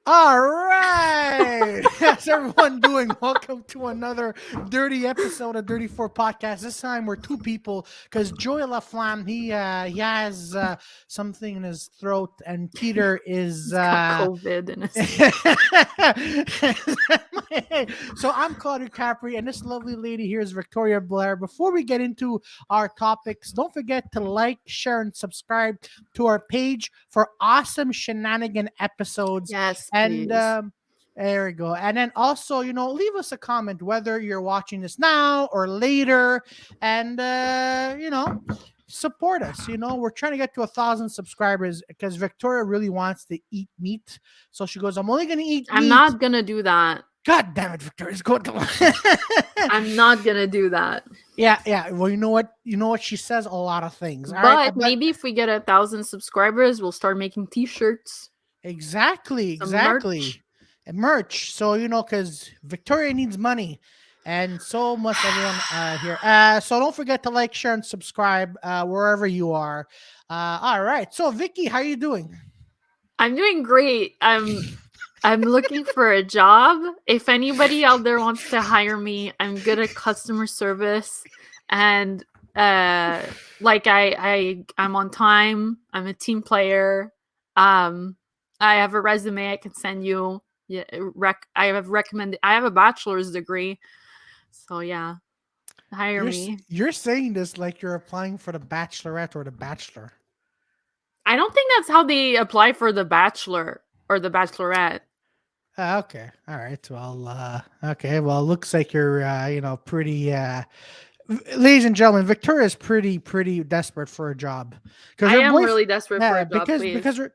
All right. How's everyone doing? Welcome to another dirty episode of Dirty Four Podcast. This time we're two people because Joey Laflamme, he has something in his throat, and Peter is He's got COVID in his. So I'm Claudio Capri, and this lovely lady here is Victoria Blair. Before we get into our topics, don't forget to like, share, and subscribe to our page for awesome shenanigan episodes. Yes, And please. there we go. And then also, leave us a comment whether you're watching this now or later, and support us. We're trying to get to 1,000 subscribers because Victoria really wants to eat meat. So she goes, "I'm only going to eat I'm meat." not gonna do that. God damn it, Victoria's going to. I'm not gonna do that. Yeah. Well, you know what? She says a lot of things. All But right, maybe if we get 1,000 subscribers, we'll start making T-shirts. Exactly. Some merch. And merch. So, because Victoria needs money. And so must everyone here. So don't forget to like, share, and subscribe wherever you are. All right. So, Vicky, how are you doing? I'm doing great. I'm looking for a job. If anybody out there wants to hire me, I'm good at customer service, and like I'm on time. I'm a team player. I have a resume I can send you. Yeah, I have a bachelor's degree, so yeah, hire me. You're saying this like you're applying for the Bachelorette or the Bachelor. I don't think that's how they apply for the Bachelor or the Bachelorette. Okay. All right. Well, okay. Well, it looks like you're, pretty, ladies and gentlemen, Victoria is pretty desperate for a job. I am really desperate for a job, please. Because her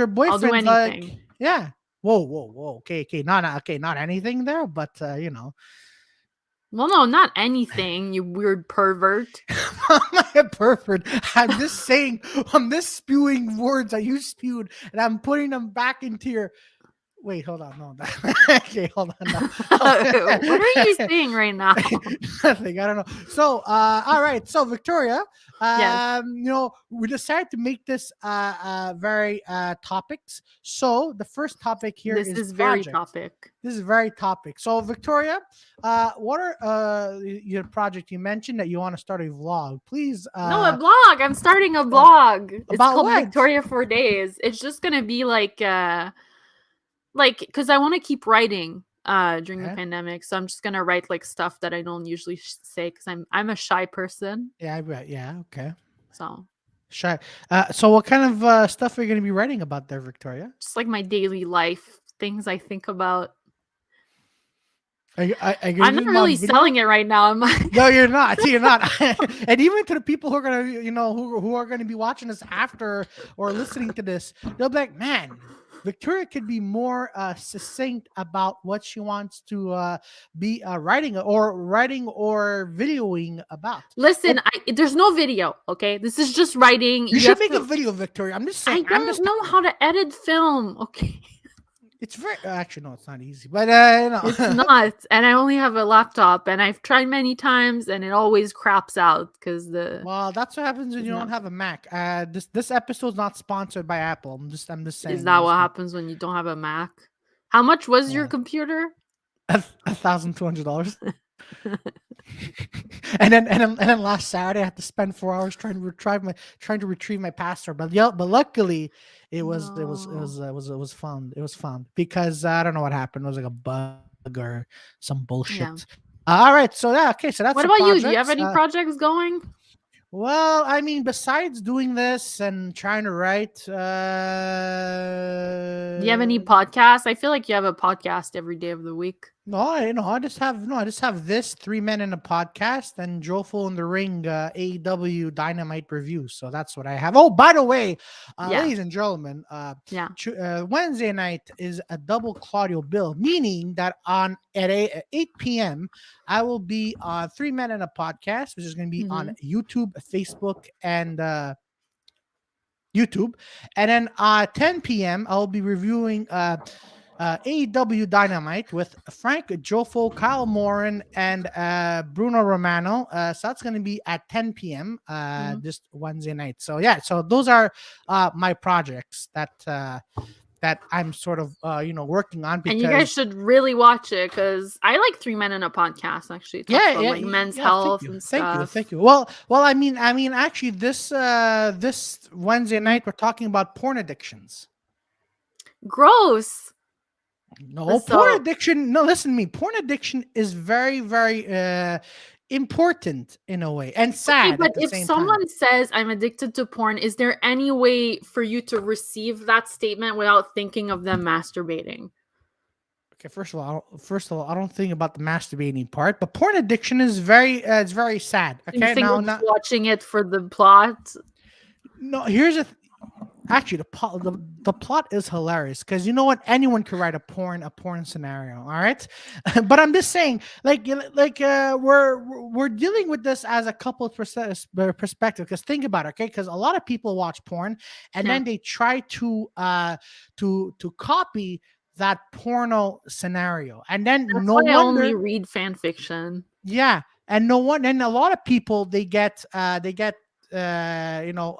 I'll do boyfriend's anything. like, yeah. Whoa. Okay. Not anything there, but, Well, no, not anything, you weird pervert. I'm not a pervert. I'm just saying, I'm just spewing words that you spewed, and I'm putting them back into your. Wait, hold on. No. Okay, hold on. No. What are you saying right now? Nothing. I don't know. So, all right. So, Victoria, Yes. We decided to make this very topics. So, the first topic here This is very topic. This is very topic. So, Victoria, what are your project? You mentioned that you want to start a vlog. Please. No, a blog. I'm starting a blog. It's About called what? Victoria 4 Days. It's just gonna be like because I want to keep writing during the pandemic, so I'm just gonna write like stuff that I don't usually say because I'm a shy person. Yeah, okay. So Shy. So what kind of stuff are you going to be writing about there, Victoria? just like my daily life, things I think about. I'm not really selling it right now. No, you're not. You're not. And even to the people who are gonna, who are gonna be watching this after or listening to this, they'll be like, "Man, Victoria could be more succinct about what she wants to be writing or videoing about." Listen, there's no video. Okay, this is just writing. You should make a video, Victoria. I'm just saying. I don't know how to edit film. Okay. It's very actually no, it's not easy, but it's not. And I only have a laptop, and I've tried many times, and it always craps out because Well, that's what happens when you don't have a Mac. This episode's not sponsored by Apple. I'm just saying. Is that what happens when you don't have a Mac? How much was your computer? $1,200. and then last Saturday I had to spend 4 hours trying to retrieve my password. But luckily it was fun. It was fun because I don't know what happened. It was like a bug or some bullshit. Yeah. All right, so okay, so that's what about you? Do you have any projects going? Well, I mean, besides doing this and trying to write, do you have any podcasts? I feel like you have a podcast every day of the week. No, I just have this 3 Men in a Podcast and Joyful in the Ring AEW Dynamite review. So that's what I have. Oh, by the way, ladies and gentlemen, Wednesday night is a double Claudio bill, meaning that at 8 p.m. I will be on 3 Men in a Podcast, which is going to be on YouTube, Facebook, and YouTube. And then 10 p.m. I'll be reviewing AEW Dynamite with Frank Joffo, Kyle Morin, and Bruno Romano. So that's going to be at 10 p.m. This Wednesday night. So yeah, so those are my projects that that I'm sort of working on. Because and you guys should really watch it, because I like 3 Men in a Podcast. Actually, it talks about like men's health and stuff. Thank you. Well, I mean, actually, this Wednesday night we're talking about porn addictions. Gross. No, porn addiction. No, listen to me. Porn addiction is very, very important in a way, and sad. Okay, but if someone says I'm addicted to porn, is there any way for you to receive that statement without thinking of them masturbating? Okay, first of all, I don't think about the masturbating part, but porn addiction is it's very sad. Okay, you think now watching it for the plot. No, here's actually the plot is hilarious, because you know what, anyone could write a porn scenario, all right. But I'm just saying, like we're dealing with this as a couple perspective, because think about it, okay, because a lot of people watch porn and then they try to copy that porno scenario, and then that's why I only read fan fiction. Yeah, and a lot of people they get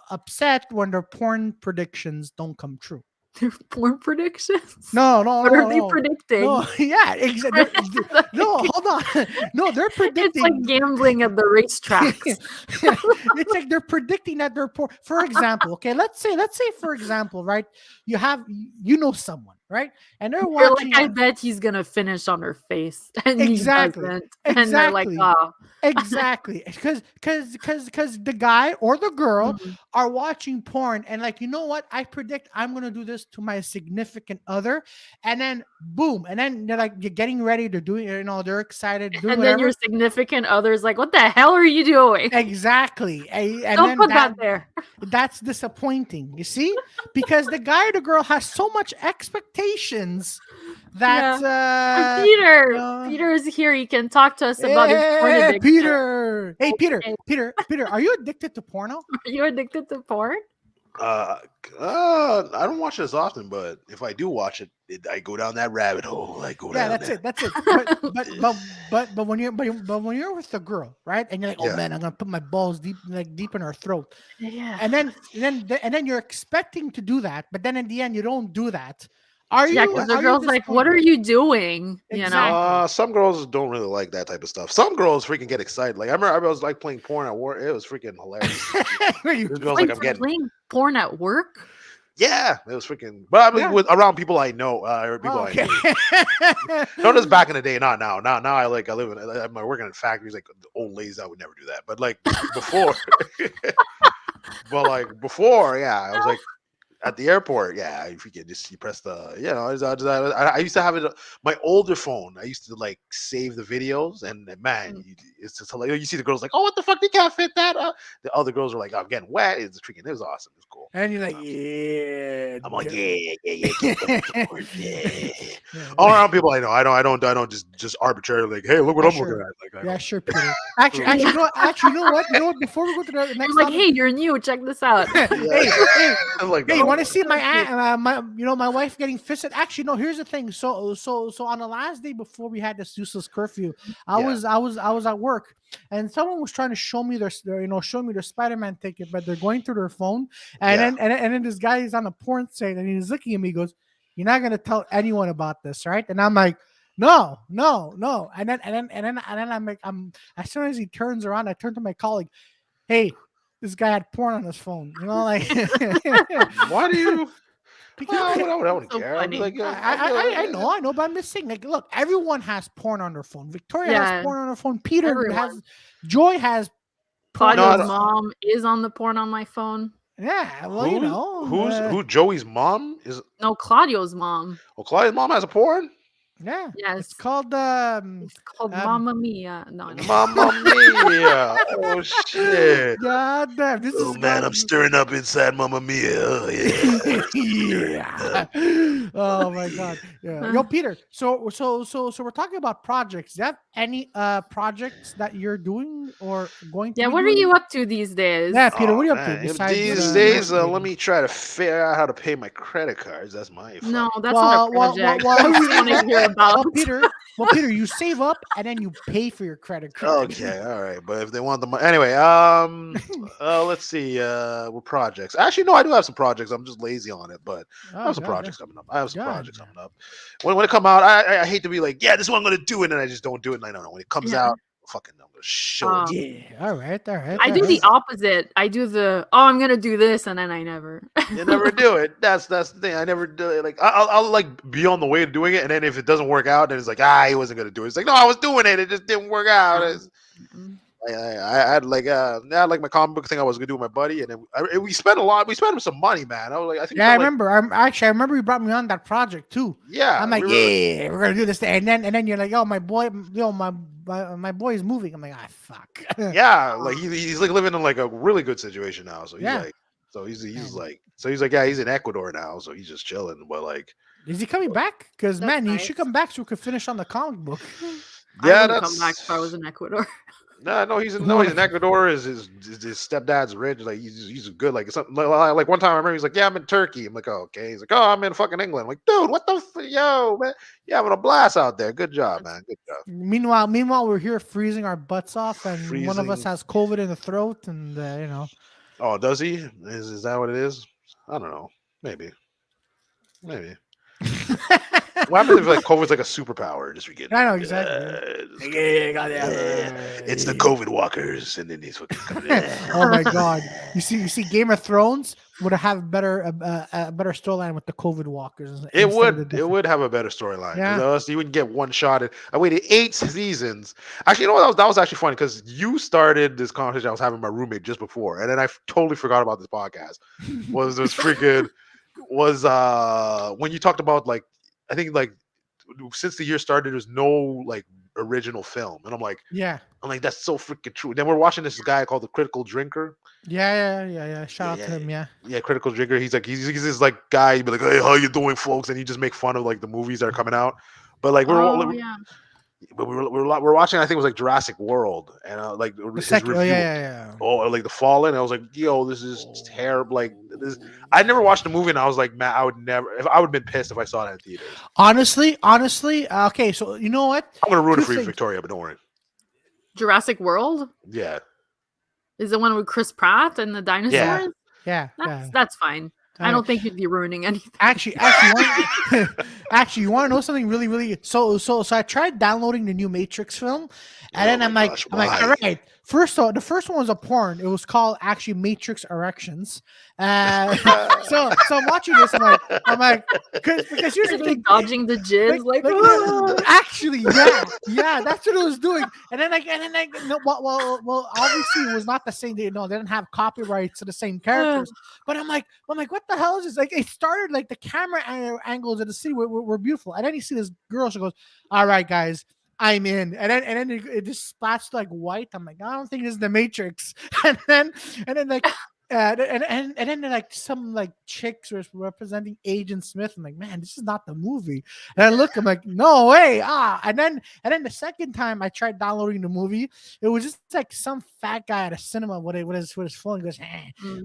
upset when their porn predictions don't come true. Their porn predictions? No. What are they predicting? No, yeah, exactly. No, hold on. No, they're predicting. It's like gambling at the racetracks. It's like they're predicting that they're poor. For example, okay, let's say for example, right? You have someone, right? And they're watching. Like, I bet he's gonna finish on her face, and exactly. He doesn't. And they're like, oh. Exactly, because the guy or the girl are watching porn, and like, you know what? I predict I'm gonna do this to my significant other, and then boom, and then they're like, you're getting ready to do it. They're excited. Doing and whatever. Then your significant other's like, what the hell are you doing? Exactly. And don't then put that there. That's disappointing. You see, because the guy or the girl has so much expectations that Peter is here. He can talk to us about his porn addiction. Peter. Hey, Peter, are you addicted to porno? Are you addicted to porn? I don't watch it as often, but if I do watch it, I go down that rabbit hole. That's it. But when you're with the girl, right, and you're like, oh man, I'm gonna put my balls deep in her throat. Yeah. And then you're expecting to do that, but then in the end you don't do that. The girl's like, what are you doing? Exactly. Some girls don't really like that type of stuff. Some girls freaking get excited. Like I remember I was like playing porn at work. It was freaking hilarious. Girls like, I'm playing porn at work. Yeah, it was freaking. But I mean, around people I know, or people I knew. Not just back in the day, not now. Now I live in. I'm working in factories. Like the old ladies, I would never do that. But like before, I was like. At the airport, if you can you press the, I used to have it. My older phone, I used to like save the videos, and man, it's just like you see the girls like, oh, what the fuck, they can't fit that. The other girls are like, I'm getting wet. It's freaking, it was awesome. It was cool. And you're like, yeah. I'm like, yeah. All around people I know. I don't just arbitrarily like, hey, look what I'm looking at. Like, sure, Peter. Actually, you know what? Before we go to the next, like, hey, you're new. Check this out. Hey, you want to see my aunt, my wife getting fisted? Actually, no. Here's the thing. So on the last day before we had this useless curfew, I was at work, and someone was trying to show me their Spider-Man ticket, but they're going through their phone, and then this guy is on a porn site, and he's looking at me. He goes, "You're not gonna tell anyone about this, right?" And I'm like, No. And then I'm like, as soon as he turns around, I turn to my colleague. Hey, this guy had porn on his phone. Like, why do you? Because I wouldn't care. Like, I know, but I'm just saying. Like, look, everyone has porn on their phone. Victoria has porn on her phone. Peter has. Joy has. Claudio's mom is on the porn on my phone. Yeah, well, who Joey's mom is? No, Claudio's mom. Oh, Claudio's mom has a porn. Yeah. Yes. It's called Mamma Mia. No. Mamma Mia. Oh shit. God damn. This is man, I'm stirring up inside Mamma Mia. Oh, yeah. Yeah. Oh my God. Yeah. Yo, Peter. So we're talking about projects. Do you have any projects that you're doing or going to? Yeah. What are you up to these days? Yeah, Peter. What are you up to? Besides, these days, let me try to figure out how to pay my credit cards. That's my. No, that's not a project. I just want to hear balance. Well, Peter, you save up and then you pay for your credit card. Okay, all right. But if they want the money, anyway. Let's see. What projects? Actually, no, I do have some projects. I'm just lazy on it, but I have some projects coming up. When it come out, I hate to be like, yeah, this is what I'm gonna do, and then I just don't do it. And I don't know when it comes out. Fucking, I'm gonna show it. Yeah. All right. I do the opposite. I do I'm gonna do this, and then I never. You never do it. That's the thing. I never do it. Like I'll like be on the way to doing it, and then if it doesn't work out, then it's like he wasn't gonna do it. It's like no, I was doing it. It just didn't work out. I had like my comic book thing I was gonna do with my buddy, and then we spent a lot. We spent some money, man. I was like, I think. Yeah, I remember. I remember you brought me on that project too. Yeah, I'm like, we're gonna do this thing, and then you're like, oh, my boy, my boy is moving. I'm like, fuck. Yeah, like he's like living in like a really good situation now. So he's like, he's in Ecuador now, so he's just chilling. But like, is he coming back? Because man, he should come back so we could finish on the comic book. Yeah, I come back if I was in Ecuador. No, he's in Ecuador. His stepdad's rich. Like he's good. Like something like one time I remember he's like, yeah, I'm in Turkey. I'm like, oh, okay. He's like, oh, I'm in fucking England. I'm like, dude, what the yo, man? You're having a blast out there. Good job, man. Good job. Meanwhile, we're here freezing our butts off, and one of us has COVID in the throat, and you know. Oh, does he? Is that what it is? I don't know. Maybe. What happens if like COVID's like a superpower? Just forget. I know exactly. It's the COVID walkers, and then these fucking coming in. Oh my god! You see, Game of Thrones would have a better storyline with the COVID walkers. It would have a better storyline. Yeah. You wouldn't get one shot. I waited 8 seasons. Actually, you know what? That was actually funny because you started this conversation I was having with my roommate just before, and then I totally forgot about this podcast. When you talked about like. I think like since the year started, there's no like original film, and I'm like, that's so freaking true. And then we're watching this guy called the Critical Drinker. Yeah. Shout out to him. Yeah, Critical Drinker. He's this like guy. He'd be like, hey, how you doing, folks? And he just make fun of like the movies that are coming out. But like we're watching. I think it was like Jurassic World, and like his review. Oh, like The Fallen. And I was like, yo, this is terrible. Like this. I never watched the movie, and I was like, man, I would have been pissed if I saw that in theaters. Honestly, okay. So you know what? I'm gonna ruin it for you, Victoria, but don't worry. Jurassic World. Yeah. Is the one with Chris Pratt and the dinosaurs? Yeah. That's fine. I don't think you'd be ruining anything. Actually, you want to know something really, really? So I tried downloading the new Matrix film, and then I'm like, all right. The first one was a porn. It was called actually Matrix Erections. So I'm watching this. I'm like, because here's the thing, dodging the jizz, actually, yeah, that's what it was doing. And then well, obviously it was not the same. They didn't have copyrights to the same characters. But I'm like, what the hell is this? Like, it started like the camera angles of the city were beautiful, and then you see this girl. She goes, "All right, guys, I'm in," and then it just splashed like white. I'm like, I don't think this is the Matrix. And then like, and then like some like chicks were representing Agent Smith. I'm like, man, this is not the movie. And I look, I'm like, no way. And then the second time I tried downloading the movie, it was just like some fat guy at a cinema with his phone. He goes,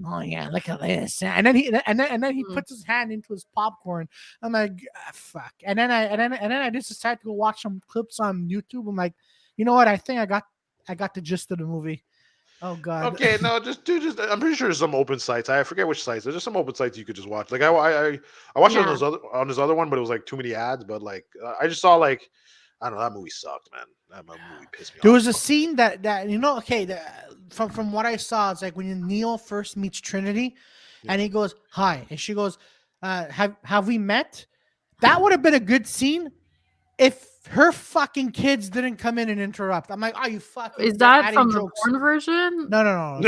oh yeah, look at this. And then he puts his hand into his popcorn. I'm like, fuck. And then I just decided to go watch some clips on YouTube. I'm like, you know what? I think I got the gist of the movie. Oh god. Okay, no, just I'm pretty sure there's some open sites. I forget which sites. There's just some open sites you could just watch. Like I watched it on this other one, but it was like too many ads. But like I just saw like I don't know, that movie sucked, man. That movie pissed me off. There was a scene that from what I saw, it's like when Neo first meets Trinity, and he goes, "Hi," and she goes, "Have we met?" That would have been a good scene if her fucking kids didn't come in and interrupt. I'm like, oh, you fucking. Is that from the porn version? No.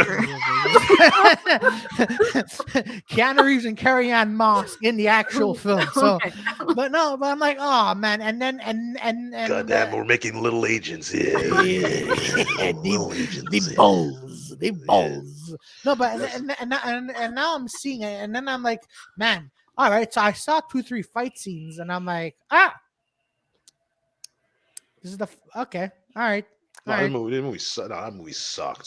Keanu Reeves and Carrie-Anne Moss in the actual film. So, okay. but I'm like, oh man, and then goddamn, we're making little agents. The balls. No, but and now I'm seeing it, and then I'm like, man, all right. So I saw 2-3 fight scenes, and I'm like, this is okay. All right. That movie sucked.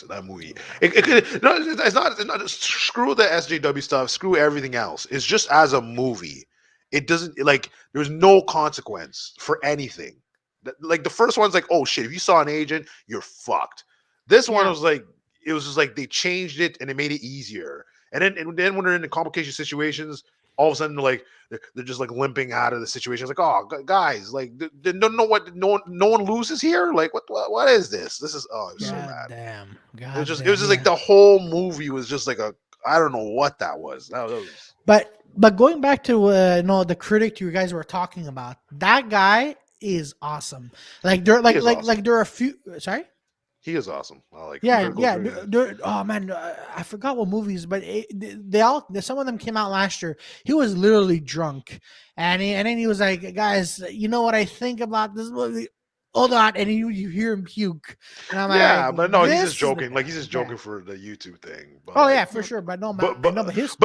That movie. It's not. Screw the SJW stuff. Screw everything else. It's just as a movie. it doesn't like there's no consequence for anything. Like the first one's like, oh shit, if you saw an agent, you're fucked. This one was like, it was just like they changed it and they made it easier. And then when they're in the complication situations, all of a sudden they're just like limping out of the situation. It's like, oh guys, like no one loses here. Like what is this? This is it was so bad. Damn. It was just like the whole movie was just like I don't know what that was. That was. But going back to the critic you guys were talking about, that guy is awesome. Like there there are a few. Sorry. He is awesome. I like. Yeah. Oh man, I forgot what movies, but some of them came out last year. He was literally drunk, and then he was like, "Guys, you know what I think about this movie? Hold on," and you hear him puke. And I'm like, but no, he's just joking. Like he's just joking for the YouTube thing. But yeah, for sure. But no, man, but his.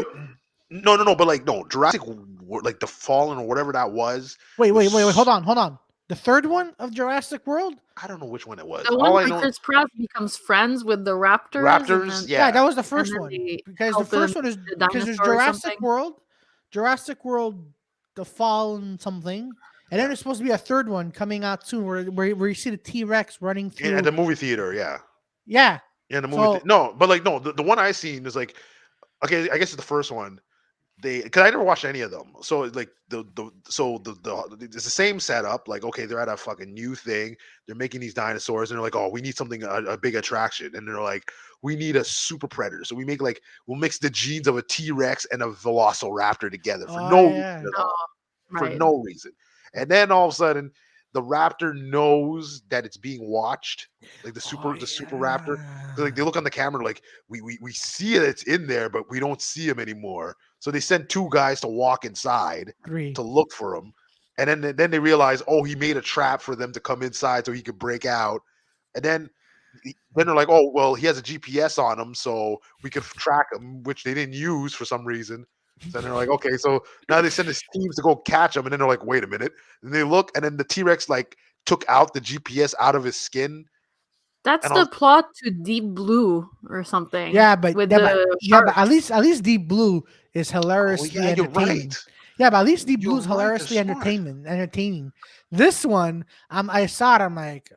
No, but like no, Jurassic, like the Fallen or whatever that was. Wait, hold on. The third one of Jurassic World? I don't know which one it was. The one where Chris Pratt becomes friends with the raptors. Yeah, that was the first one. Because the first one is because there's Jurassic World, The Fallen something, and then there's supposed to be a third one coming out soon where you see the T-Rex running through. In the movie theater, yeah. Yeah. In the movie. The one I seen is like, okay, I guess it's the first one. Because I never watched any of them, so like it's the same setup. Like, okay, they're at a fucking new thing. They're making these dinosaurs, and they're like, oh, we need something a big attraction, and they're like, we need a super predator. So we'll mix the genes of a T-Rex and a Velociraptor together for no reason. And then all of a sudden, the raptor knows that it's being watched, like the super raptor. Like they look on the camera, like we see it, it's in there, but we don't see him anymore. So they sent two guys to walk inside to look for him, and then they realize, oh, he made a trap for them to come inside so he could break out. And then they're like, oh, well, he has a GPS on him, so we could track him, which they didn't use for some reason. So they're like, okay, so now they send his teams to go catch him, and then they're like, wait a minute. And they look, and then the T-Rex like took out the GPS out of his skin. That's the plot to Deep Blue or something. Yeah, but at least Deep Blue is hilariously entertaining. Right. Yeah, but at least Deep Blue is hilariously entertaining. This one, I saw it. I'm like,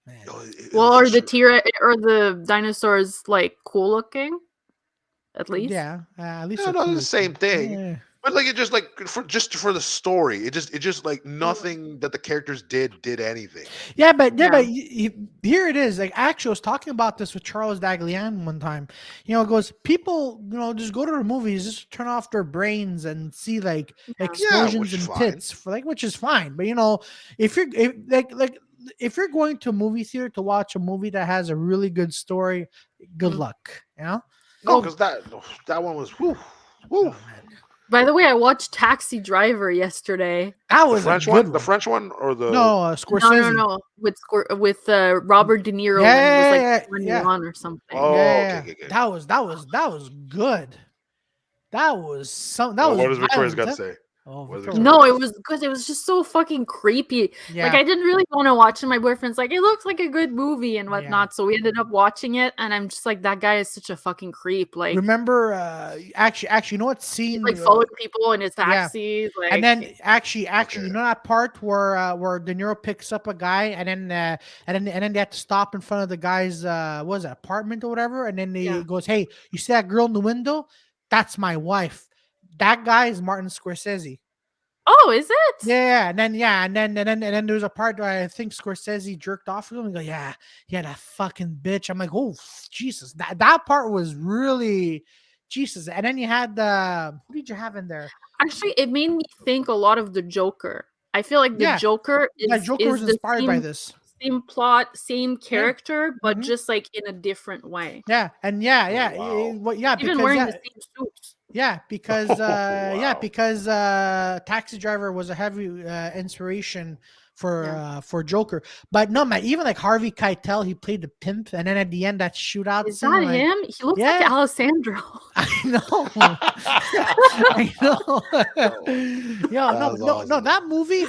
man. Well, are the T-Rex or the dinosaurs like cool looking? At least, at least it's the same thing. Yeah. But like it just like for the story, it just like nothing that the characters did anything. Yeah, but here it is. Like actually, I was talking about this with Charles Daglian one time. It goes, people, just go to the movies, just turn off their brains and see like explosions and tits, which is fine. But if you're going to a movie theater to watch a movie that has a really good story, good luck. No, because that one was whoo. Oh, by the way, I watched Taxi Driver yesterday. That was the French one or the Scorsese? No, with Robert De Niro when he was like 21 or something. Oh, okay. That was good. That was some. That was. What does Victoria's got to say? No, it was good. It was just so fucking creepy. Yeah. Like I didn't really want to watch it. My boyfriend's like, it looks like a good movie and whatnot. Yeah. So we ended up watching it, and I'm just like, that guy is such a fucking creep. Like, remember, actually, you know what scene? Like following people in his taxi. Like, and then actually, you know that part where De Niro picks up a guy, and then they have to stop in front of the guy's apartment or whatever, and then he goes, "Hey, you see that girl in the window? That's my wife." That guy is Martin Scorsese. Oh, is it? Yeah, and then there's a part where I think Scorsese jerked off with him and go, yeah, that fucking bitch. I'm like, oh Jesus, that part was really Jesus. And then you had who did you have in there? Actually, it made me think a lot of the Joker. I feel like the Joker is was inspired by this. Same plot, same character, but just like in a different way. Yeah, and even wearing the same suits. Yeah, because because Taxi Driver was a heavy inspiration for Joker. But no, man, even like Harvey Keitel, he played the pimp, and then at the end that shootout is that him? He looks like Alessandro. I know. I know. No, that movie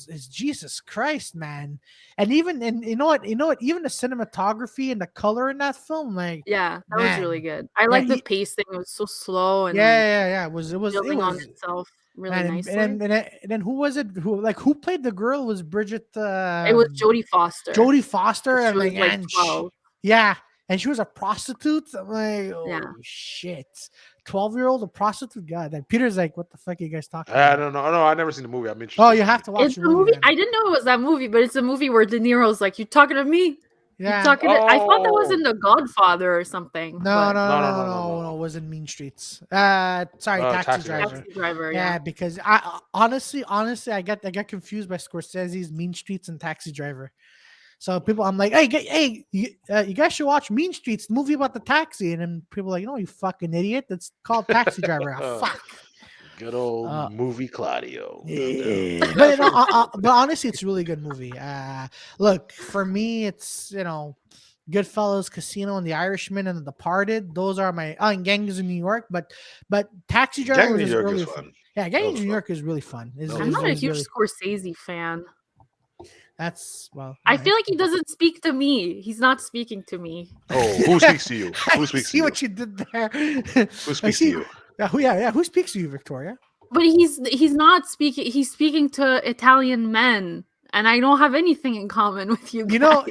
is Jesus Christ, man. And even you know what, even the cinematography and the color in that film, like that was really good. I like the pacing. It was so slow and it was on itself. really nicely. And then who was it? Who played the girl? Was Bridget? It was Jodie Foster. Jodie Foster, she and was like 12. Yeah, and she was a prostitute. I'm like, oh Yeah. shit, 12-year-old a prostitute. God, that Peter's like, what the fuck are you guys talking I about? don't know. No, I've never seen the movie. I'm interested. Oh, you have to watch It's the a movie. then. I didn't know it was that movie, but it's a movie where De Niro's like, "You talking to me? Yeah. You talking to?" I thought that was in The Godfather or something. No, but- no. It was in Mean Streets. Sorry, Taxi Driver. Taxi Driver. Yeah, because I honestly, I got confused by Scorsese's Mean Streets and Taxi Driver. So people, I'm like, hey, you guys should watch Mean Streets, the movie about the taxi. And then people are like, no, you fucking idiot. That's called Taxi Driver. Fuck. Good old movie Claudio. Yeah. But honestly, it's a really good movie. Look, for me, it's, Goodfellas, Casino, and The Irishman, and The Departed. Those are my and Gangs in New York. But Taxi Driver was really fun. Yeah, Gangs in New York is really fun. I'm not a huge Scorsese fan. That's I feel like he doesn't speak to me. He's not speaking to me. Oh, who speaks to you? Who speaks to you? See what you did there. Who speaks to you? Yeah. Who speaks to you, Victoria? But he's not speaking. He's speaking to Italian men, and I don't have anything in common with you guys. You know,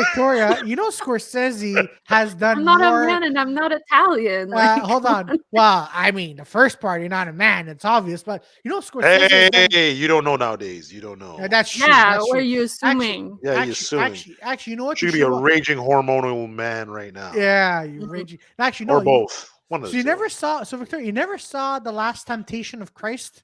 Victoria. Scorsese has done. I'm not more... a man, and I'm not Italian. Hold on. Well, I mean, the first part, you're not a man. It's obvious, but Scorsese. Hey, you don't know nowadays. You don't know. That's true. Yeah, that's what true. are you assuming? You're assuming. Actually, you know what? You should be a raging hormonal man right now. Yeah, you raging. Actually, no. Or both. So you never saw. So Victoria, you never saw The Last Temptation of Christ.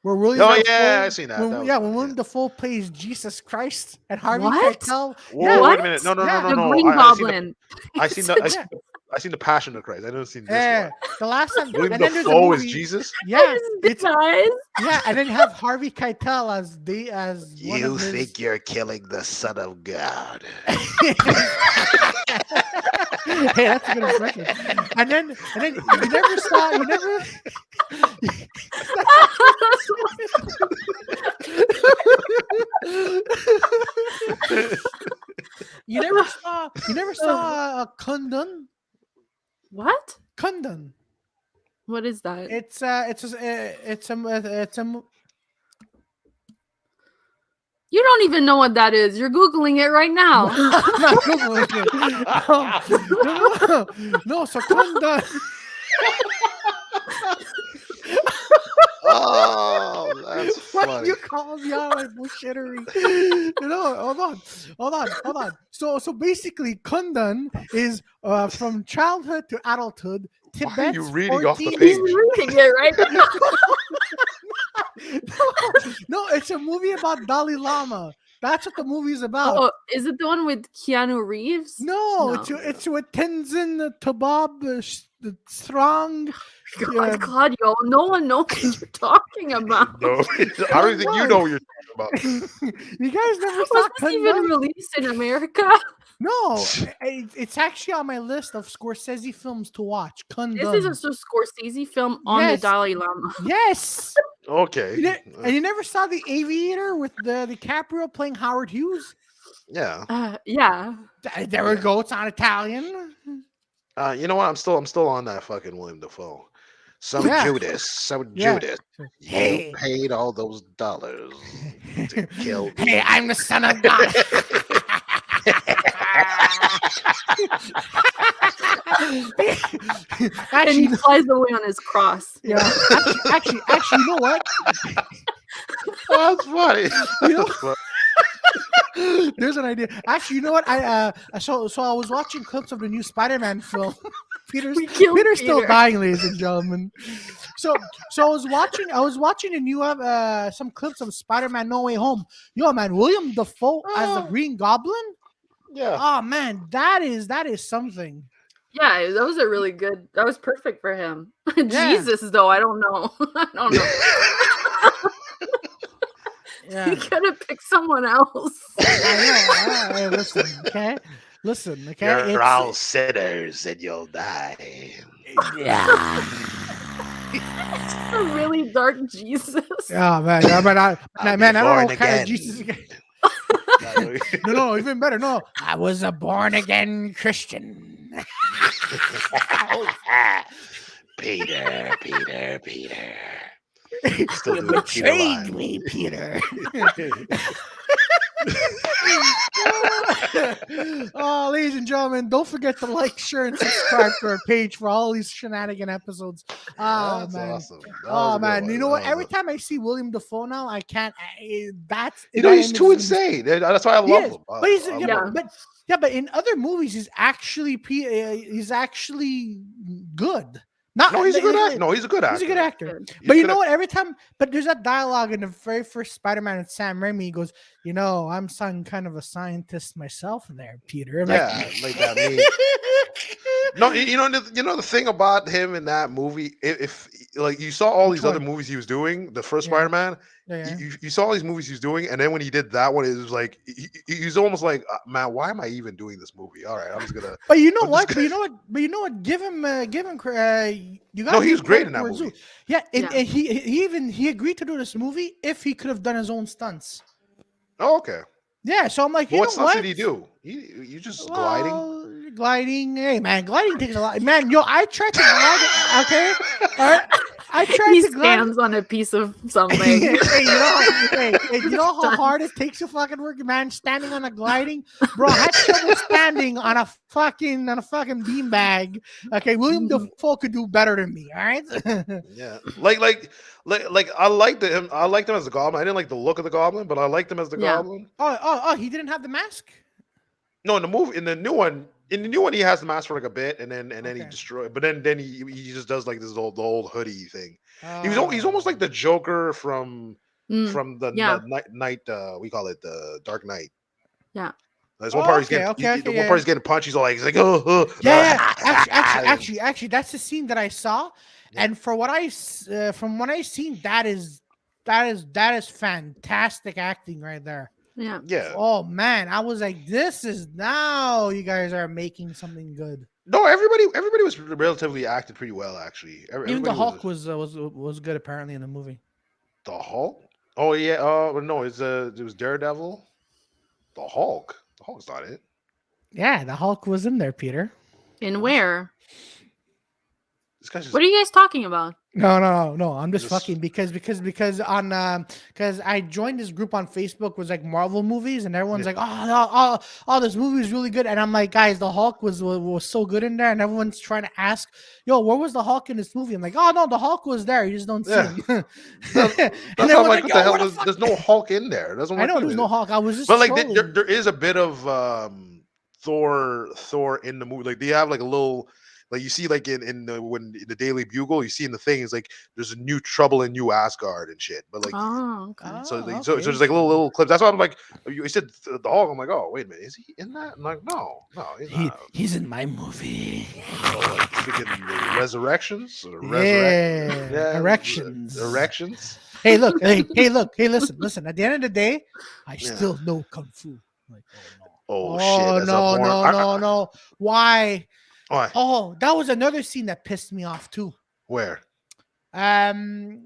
Where William Dafoe, I seen that. When William Dafoe plays Jesus Christ and Harvey What? Keitel. Whoa, wait a minute! No. The Green Goblin. I seen the Passion of Christ. I didn't see this one. The last time William Dafoe is Jesus. Yeah, it's eyes. Yeah, and then have Harvey Keitel as you think you're killing the Son of God. Hey, that's a good impression. And then you never saw you never saw Kundun. What? Kundun. What is that? It's You don't even know what that is. You're Googling it right now. I'm not Googling it. No, so Kundun. Oh, that's funny. What you call me on my bullshittery? Hold on. So basically, Kundun is from childhood to adulthood. Tibet's Why are you reading 14... off the page? He's reading it right now. No, it's a movie about Dalai Lama. That's what the movie's about. Oh, is it the one with Keanu Reeves? No. It's with Tenzin Tabab Strong. God, Claudio, no one knows what you're talking about. No, I don't think you know what you're talking about. You guys never saw Was this even released in America? No, it's actually on my list of Scorsese films to watch. Kundun. This is a Scorsese film on the Dalai Lama. Yes. Okay. And you never saw The Aviator with the DiCaprio playing Howard Hughes? Yeah. Yeah. There we go. It's on Italian. You know what? I'm still on that fucking William Dafoe. Judas. You paid all those dollars to kill me. Hey, I'm the son of God. And he flies away on his cross. Yeah. Actually, you know what? That's funny. There's an idea. Actually, you know what? I was watching clips of the new Spider-Man film. Peter's still dying, ladies and gentlemen. So I was watching a new some clips of Spider-Man No Way Home. Yo, man, William Dafoe as the Green Goblin. Yeah. Oh man, that is something. Yeah, that was a really good. That was perfect for him. Jesus, though, I don't know. Yeah. You could have picked someone else. I know. Hey, listen, okay. You're all sinners and you'll die. Yeah. It's a really dark Jesus. Oh man, I don't know what kind of Jesus. No, even better. No, I was a born again Christian. Peter. Still You doing Peter betrayed line. me, Peter. Oh, ladies and gentlemen, don't forget to like, share, and subscribe to our page for all these shenanigan episodes. Oh, That's man. awesome. That was Oh, a good man. one. You know what? Every time I see William Dafoe now, I can't. That he's image too is gonna be. insane. That's why I He love is, him. but he's I love him. but in other movies, he's actually good. Not No, he's a good actor. like, No, he's a good actor. he's a good actor. He's But a you good know what? Every time, but there's that dialogue in the very first Spider-Man with Sam Raimi. He goes, "You know, I'm some kind of a scientist myself." There, Peter. I'm like that. Me. No, you know the thing about him in that movie. If like you saw all Which these other one? movies he was doing, the first Yeah. Spider-Man, Yeah. you saw all these movies he was doing, and then when he did that one, it was like he's almost like, man, why am I even doing this movie? All right, I'm just gonna. But you know I'm what? just But you know what? But you know what? Give him. You got. No, he was great in that towards movie. Zoo. Yeah, and he agreed to do this movie if he could have done his own stunts. Oh, okay. Yeah, so I'm like, But you what know stunts what? did he do? You just gliding? Gliding. Hey, man, gliding takes a lot. Man, yo, I tried to glide. Okay, all right. I tried He to glide. stands on a piece of something. hey, you know how hard it takes to fucking work, man? Standing on a gliding, bro. I had trouble standing on a fucking beanbag. Okay, William Dafoe could do better than me. All right. Yeah, like I liked him. I liked him as the Goblin. I didn't like the look of the Goblin, but I liked him as the Goblin. Oh! He didn't have the mask. No, in the new one, he has the mask for like a bit, and then he destroyed. But then he just does like this the old hoodie thing. He's almost like the Joker from the night. We call it the Dark Knight. Yeah. There's one part one part he's getting punched. He's like yeah. Actually, that's the scene that I saw, and from what I seen, that is fantastic acting right there. Yeah. Oh man, I was like, this is now you guys are making something good. No, everybody was relatively acted pretty well actually. Even the Hulk was good apparently in the movie. The Hulk? Oh yeah. No, it was Daredevil. The Hulk. The Hulk's not it. Yeah, the Hulk was in there, Peter. In where? What are you guys talking about? No. I'm just fucking because I joined this group on Facebook was like Marvel movies, and everyone's like, oh, this movie is really good, and I'm like, guys, the Hulk was so good in there, and everyone's trying to ask, yo, where was the Hulk in this movie? I'm like, oh no, the Hulk was there, you just don't see him. That's not like, what the hell? There's no Hulk in there. I know there's no Hulk. I was just, but like there is a bit of Thor in the movie. Like they have like a little. Like you see, like in the Daily Bugle, you see in the thing is like there's a new trouble in New Asgard and shit. But like, so there's like little clips. That's why I'm like, you said the Hulk. I'm like, oh wait a minute, is he in that? I'm like, no, he's in my movie. Like freaking Resurrections, erections. Hey, look, listen. At the end of the day, I still know kung fu. Like, shit! No. Why? Why? Oh, that was another scene that pissed me off too. Where? Okay.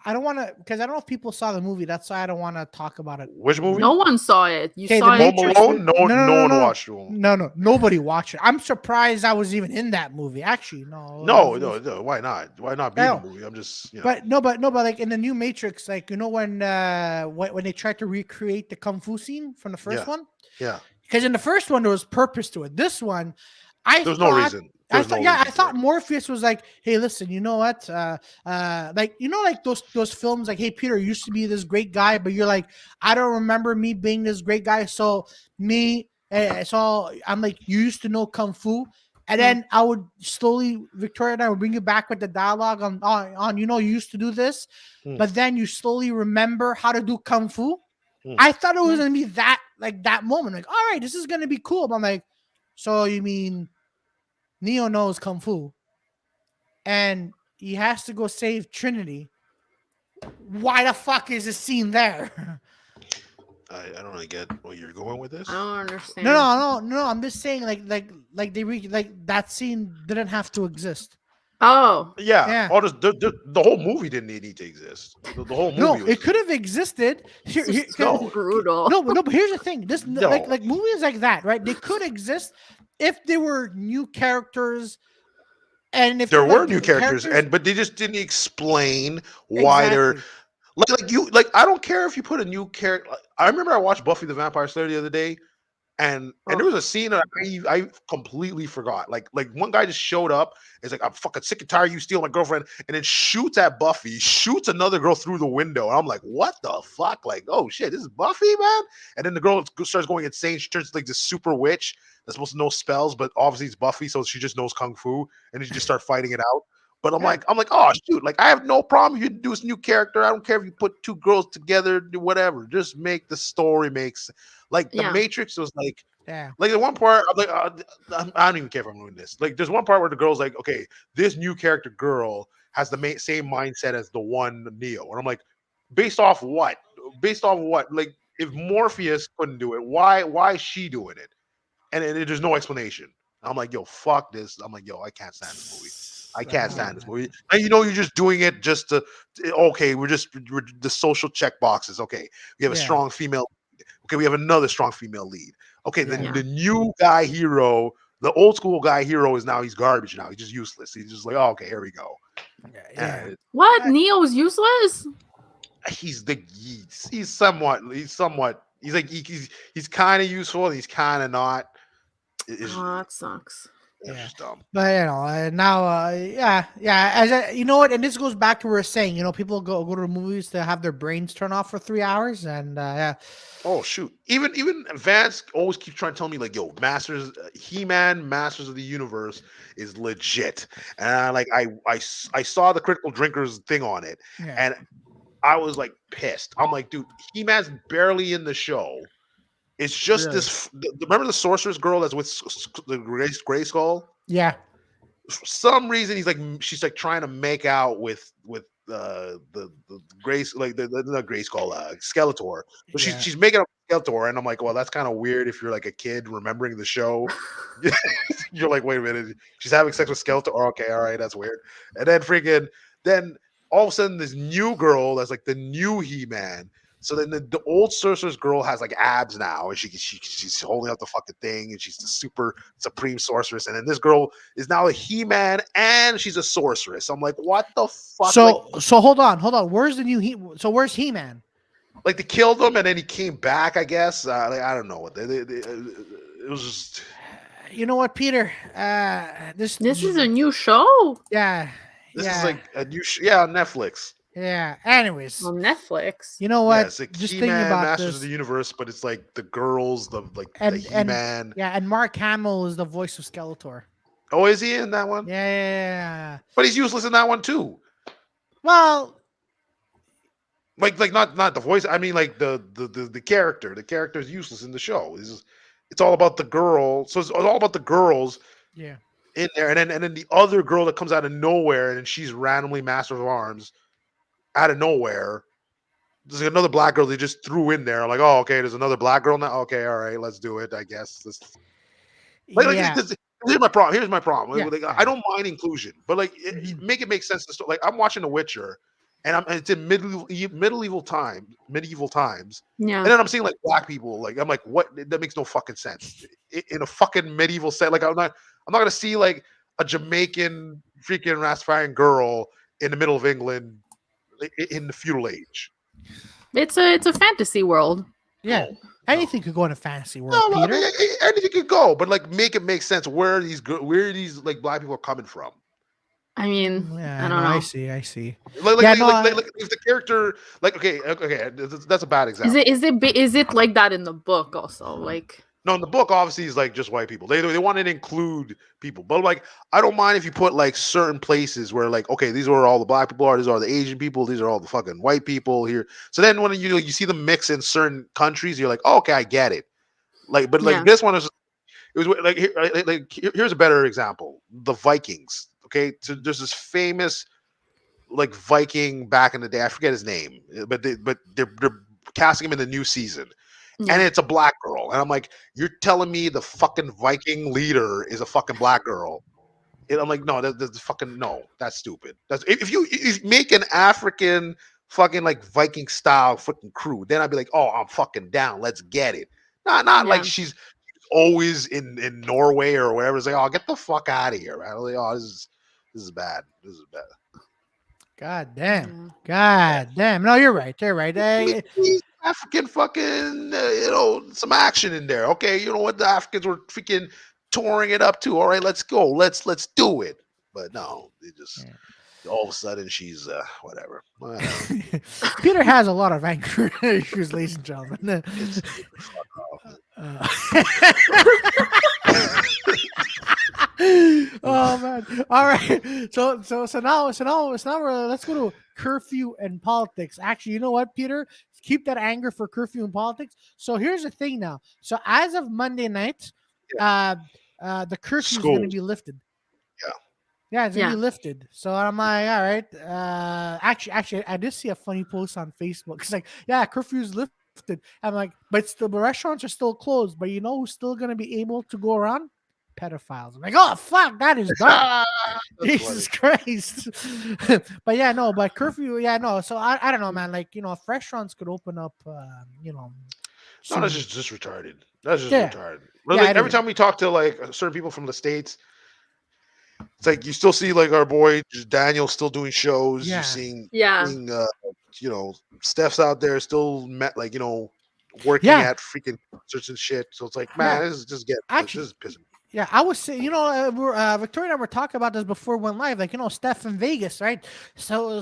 I don't want to, because I don't know if people saw the movie. That's why I don't want to talk about it. Which movie? No one saw it. You saw it. Alone? No one watched it. No, nobody watched it. I'm surprised I was even in that movie. Actually, no. No. Why not? Why not be in the movie? I'm just. But like in the new Matrix, like when they tried to recreate the kung fu scene from the first one. Yeah. Because in the first one there was purpose to it. This one, there's no reason. I thought Morpheus was like, hey, listen, you know what? Like those films, like, hey, Peter, you used to be this great guy, but you're like, I don't remember me being this great guy. So I'm like, you used to know kung fu, and then I would slowly, Victoria and I would bring you back with the dialogue on you used to do this, but then you slowly remember how to do kung fu. I thought it was gonna be that moment, like, all right, this is gonna be cool. But I'm like, so you mean Neo knows kung fu, and he has to go save Trinity? Why the fuck is this scene there? I don't really get where you're going with this. I don't understand. No. I'm just saying, like that scene didn't have to exist. Oh yeah. Oh, the whole movie didn't need to exist. The whole movie. No, it could have existed. So brutal. No, but here's the thing. Like movies like that, right? They could exist if they were new characters And if there were like new the characters, characters, but they just didn't explain why they're exactly. like. I don't care if you put a new character. I remember I watched Buffy the Vampire Slayer the other day, and there was a scene that I completely forgot. Like one guy just showed up. It's like, I'm fucking sick and tired of you stealing my girlfriend, and then shoots at Buffy, shoots another girl through the window. And I'm like, what the fuck? Like, oh shit, this is Buffy, man. And then the girl starts going insane. She turns like this super witch that's supposed to know spells, but obviously it's Buffy, so she just knows kung fu, and then she just start fighting it out. But I'm like, oh shoot, like I have no problem if you do this new character. I don't care if you put two girls together, do whatever. Just make the story makes like the Matrix was Yeah. like the one part, I'm like, I don't even care if I'm doing this. Like, there's one part where the girl's like, okay, this new character girl has the same mindset as the one Neo, and I'm like, based off what? Based off what? Like, if Morpheus couldn't do it, why is she doing it? And there's no explanation. I'm like, yo, fuck this. I'm like, yo, I can't stand this movie. I can't stand this movie. And you're just doing it just to, okay, we're the social check boxes. Okay, we have a strong female. Okay, we have another strong female lead. Okay, then the new guy hero, the old school guy hero is now he's garbage now. He's just useless. He's just like, oh, okay, here we go. What? Neo's useless? He's somewhat he's like he's kind of useful and he's kind of not. That sucks. It's just dumb. But now, you know what, and this goes back to what we were saying. People go to the movies to have their brains turn off for 3 hours, and yeah. Oh shoot! Even Vance always keeps trying to tell me like, yo, He-Man, Masters of the Universe is legit, and I saw the Critical Drinkers thing on it, and I was like pissed. I'm like, dude, He-Man's barely in the show. It's just this. Remember the sorceress girl that's with the Gray Skull? Yeah. For some reason, she's like trying to make out with the Grace, like the Gray Skull, Skeletor. But she's making up Skeletor, and I'm like, well, that's kind of weird if you're like a kid remembering the show. You're like, wait a minute, she's having sex with Skeletor. Oh, okay, all right, that's weird. And then all of a sudden, this new girl that's like the new He-Man. So then the old sorceress girl has like abs now, and she's holding up the fucking thing, and she's the super supreme sorceress. And then this girl is now a He-Man, and she's a sorceress. I'm like, what the fuck? So hold on. Where's the new where's He-Man? Like they killed him, and then he came back. I guess. I don't know what it was. Just. You know what, Peter? This is a new show. Yeah. This is like a new on Netflix. Yeah. Anyways, on Netflix. You know what? Yeah, it's like just He-Man, thinking about Masters this. of the Universe, but it's like the girls, the He-Man. And Mark Hamill is the voice of Skeletor. Oh, is he in that one? Yeah. But he's useless in that one too. Well, like not the voice. I mean, like the character. The character is useless in the show. It's all about the girl. So it's all about the girls. Yeah. In there, and then the other girl that comes out of nowhere, and she's randomly Master of Arms. Out of nowhere, there's another black girl they just threw in there. Like, oh, okay, there's another black girl now. Okay, all right, let's do it. I guess. Here's my problem. Yeah. Like, I don't mind inclusion, but like, make it make sense. Like, I'm watching The Witcher, and it's in medieval times. Yeah. And then I'm seeing like black people. Like, I'm like, what? That makes no fucking sense. In a fucking medieval set, like I'm not gonna see like a Jamaican freaking Rastafarian girl in the middle of England in the feudal age. It's a fantasy world. Yeah. Anything could go in a fantasy world, Peter. I mean, anything could go, but like make it make sense where these like black people are coming from. I mean, I don't know. I see. Like if the character, like, okay, that's a bad example. Is it like that in the book also? Like, no, in the book, obviously, is like just white people. They wanted to include people, but like I don't mind if you put like certain places where like, okay, these are where all the black people are, these are the Asian people, these are all the fucking white people here. So then when you see them mix in certain countries, you're like, oh, okay, I get it. Like, but like this one here's a better example: the Vikings. Okay, so there's this famous like Viking back in the day. I forget his name, but they're casting him in the new season. Yeah. And it's a black girl. And I'm like, you're telling me the fucking Viking leader is a fucking black girl. And I'm like, no, that's fucking, no, that's stupid. That's if you make an African fucking like Viking style fucking crew, then I'd be like, oh, I'm fucking down. Let's get it. Not like she's always in Norway or whatever. It's like, oh, get the fuck out of here, man. Like, oh, this is This is bad. This is bad. God damn. God damn. No, you're right. You're right. African fucking, some action in there. Okay, you know what? The Africans were freaking touring it up too. All right, let's go. Let's do it. But no, they just all of a sudden she's whatever. Peter has a lot of anger issues, ladies and gentlemen. Oh man! All right. So now let's go to curfew and politics. Actually, you know what, Peter? Keep that anger for curfew and politics. So here's the thing now. So as of Monday night, the curfew is going to be lifted. Yeah, it's gonna be lifted. So I'm like, all right. Actually, I did see a funny post on Facebook. It's like, yeah, curfew's lifted. I'm like, but still, the restaurants are still closed. But you know who's still gonna be able to go around? Pedophiles. I'm like, oh fuck, that is dark. Jesus Christ. But yeah, no, but curfew, yeah, no. So I don't know, man. Like, if restaurants could open up, no, that's just retarded. That's just retarded. Like, every time we talk to like certain people from the States, it's like you still see like our boy Daniel still doing shows. Yeah. You're seeing Steph's out there still working at freaking concerts and shit. So it's like, man, this is just this is pissing me. Yeah, I would say, Victoria and I were talking about this before we went live. Like, Steph in Vegas, right? So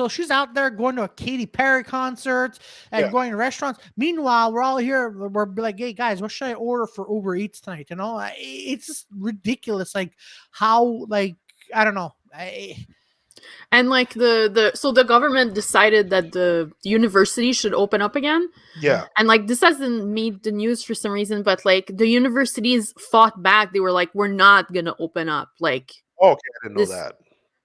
she's out there going to a Katy Perry concert and going to restaurants. Meanwhile, we're all here. We're like, hey guys, what should I order for Uber Eats tonight? It's just ridiculous. Like how, like, I don't know. And like the government decided that the university should open up again. Yeah. And like this hasn't made the news for some reason, but like the universities fought back. They were like, we're not gonna open up. Like, okay, I didn't know that.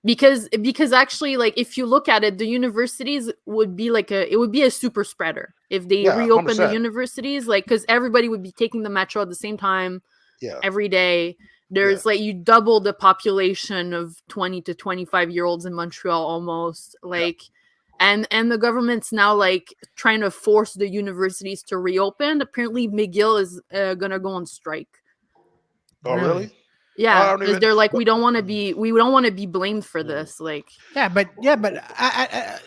Because actually, like, if you look at it, the universities would be a super spreader if they reopen 100%. The universities, like, because everybody would be taking the metro at the same time every day. There's like you double the population of 20 to 25-year-olds in Montreal almost, like, and the government's now like trying to force the universities to reopen. Apparently, McGill is gonna go on strike. Oh, really? Yeah, because they're like, we don't want to be blamed for this. Like, but I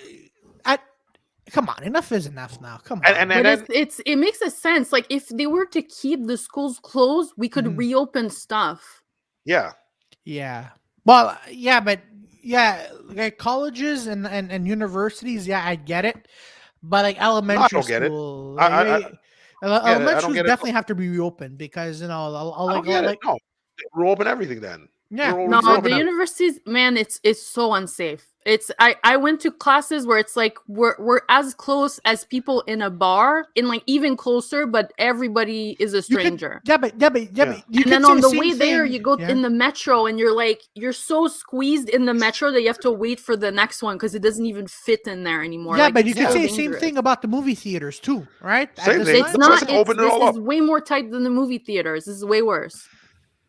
come on, enough is enough now. Come on. It makes a sense. Like, if they were to keep the schools closed, we could reopen stuff. Yeah. Yeah. Well, yeah, but like colleges and universities, yeah, I get it. But like elementary school, elementary schools definitely have to be reopened because reopen everything then. Yeah, the universities, man, it's so unsafe. I went to classes where it's like we're as close as people in a bar, in like even closer, but everybody is a stranger. But and then on the way there, you go in the metro, and you're so squeezed in the metro that you have to wait for the next one because it doesn't even fit in there anymore. Yeah, like, but you can say the same thing about the movie theaters too, right? Same thing. It's not. This is way more tight than the movie theaters. This is way worse.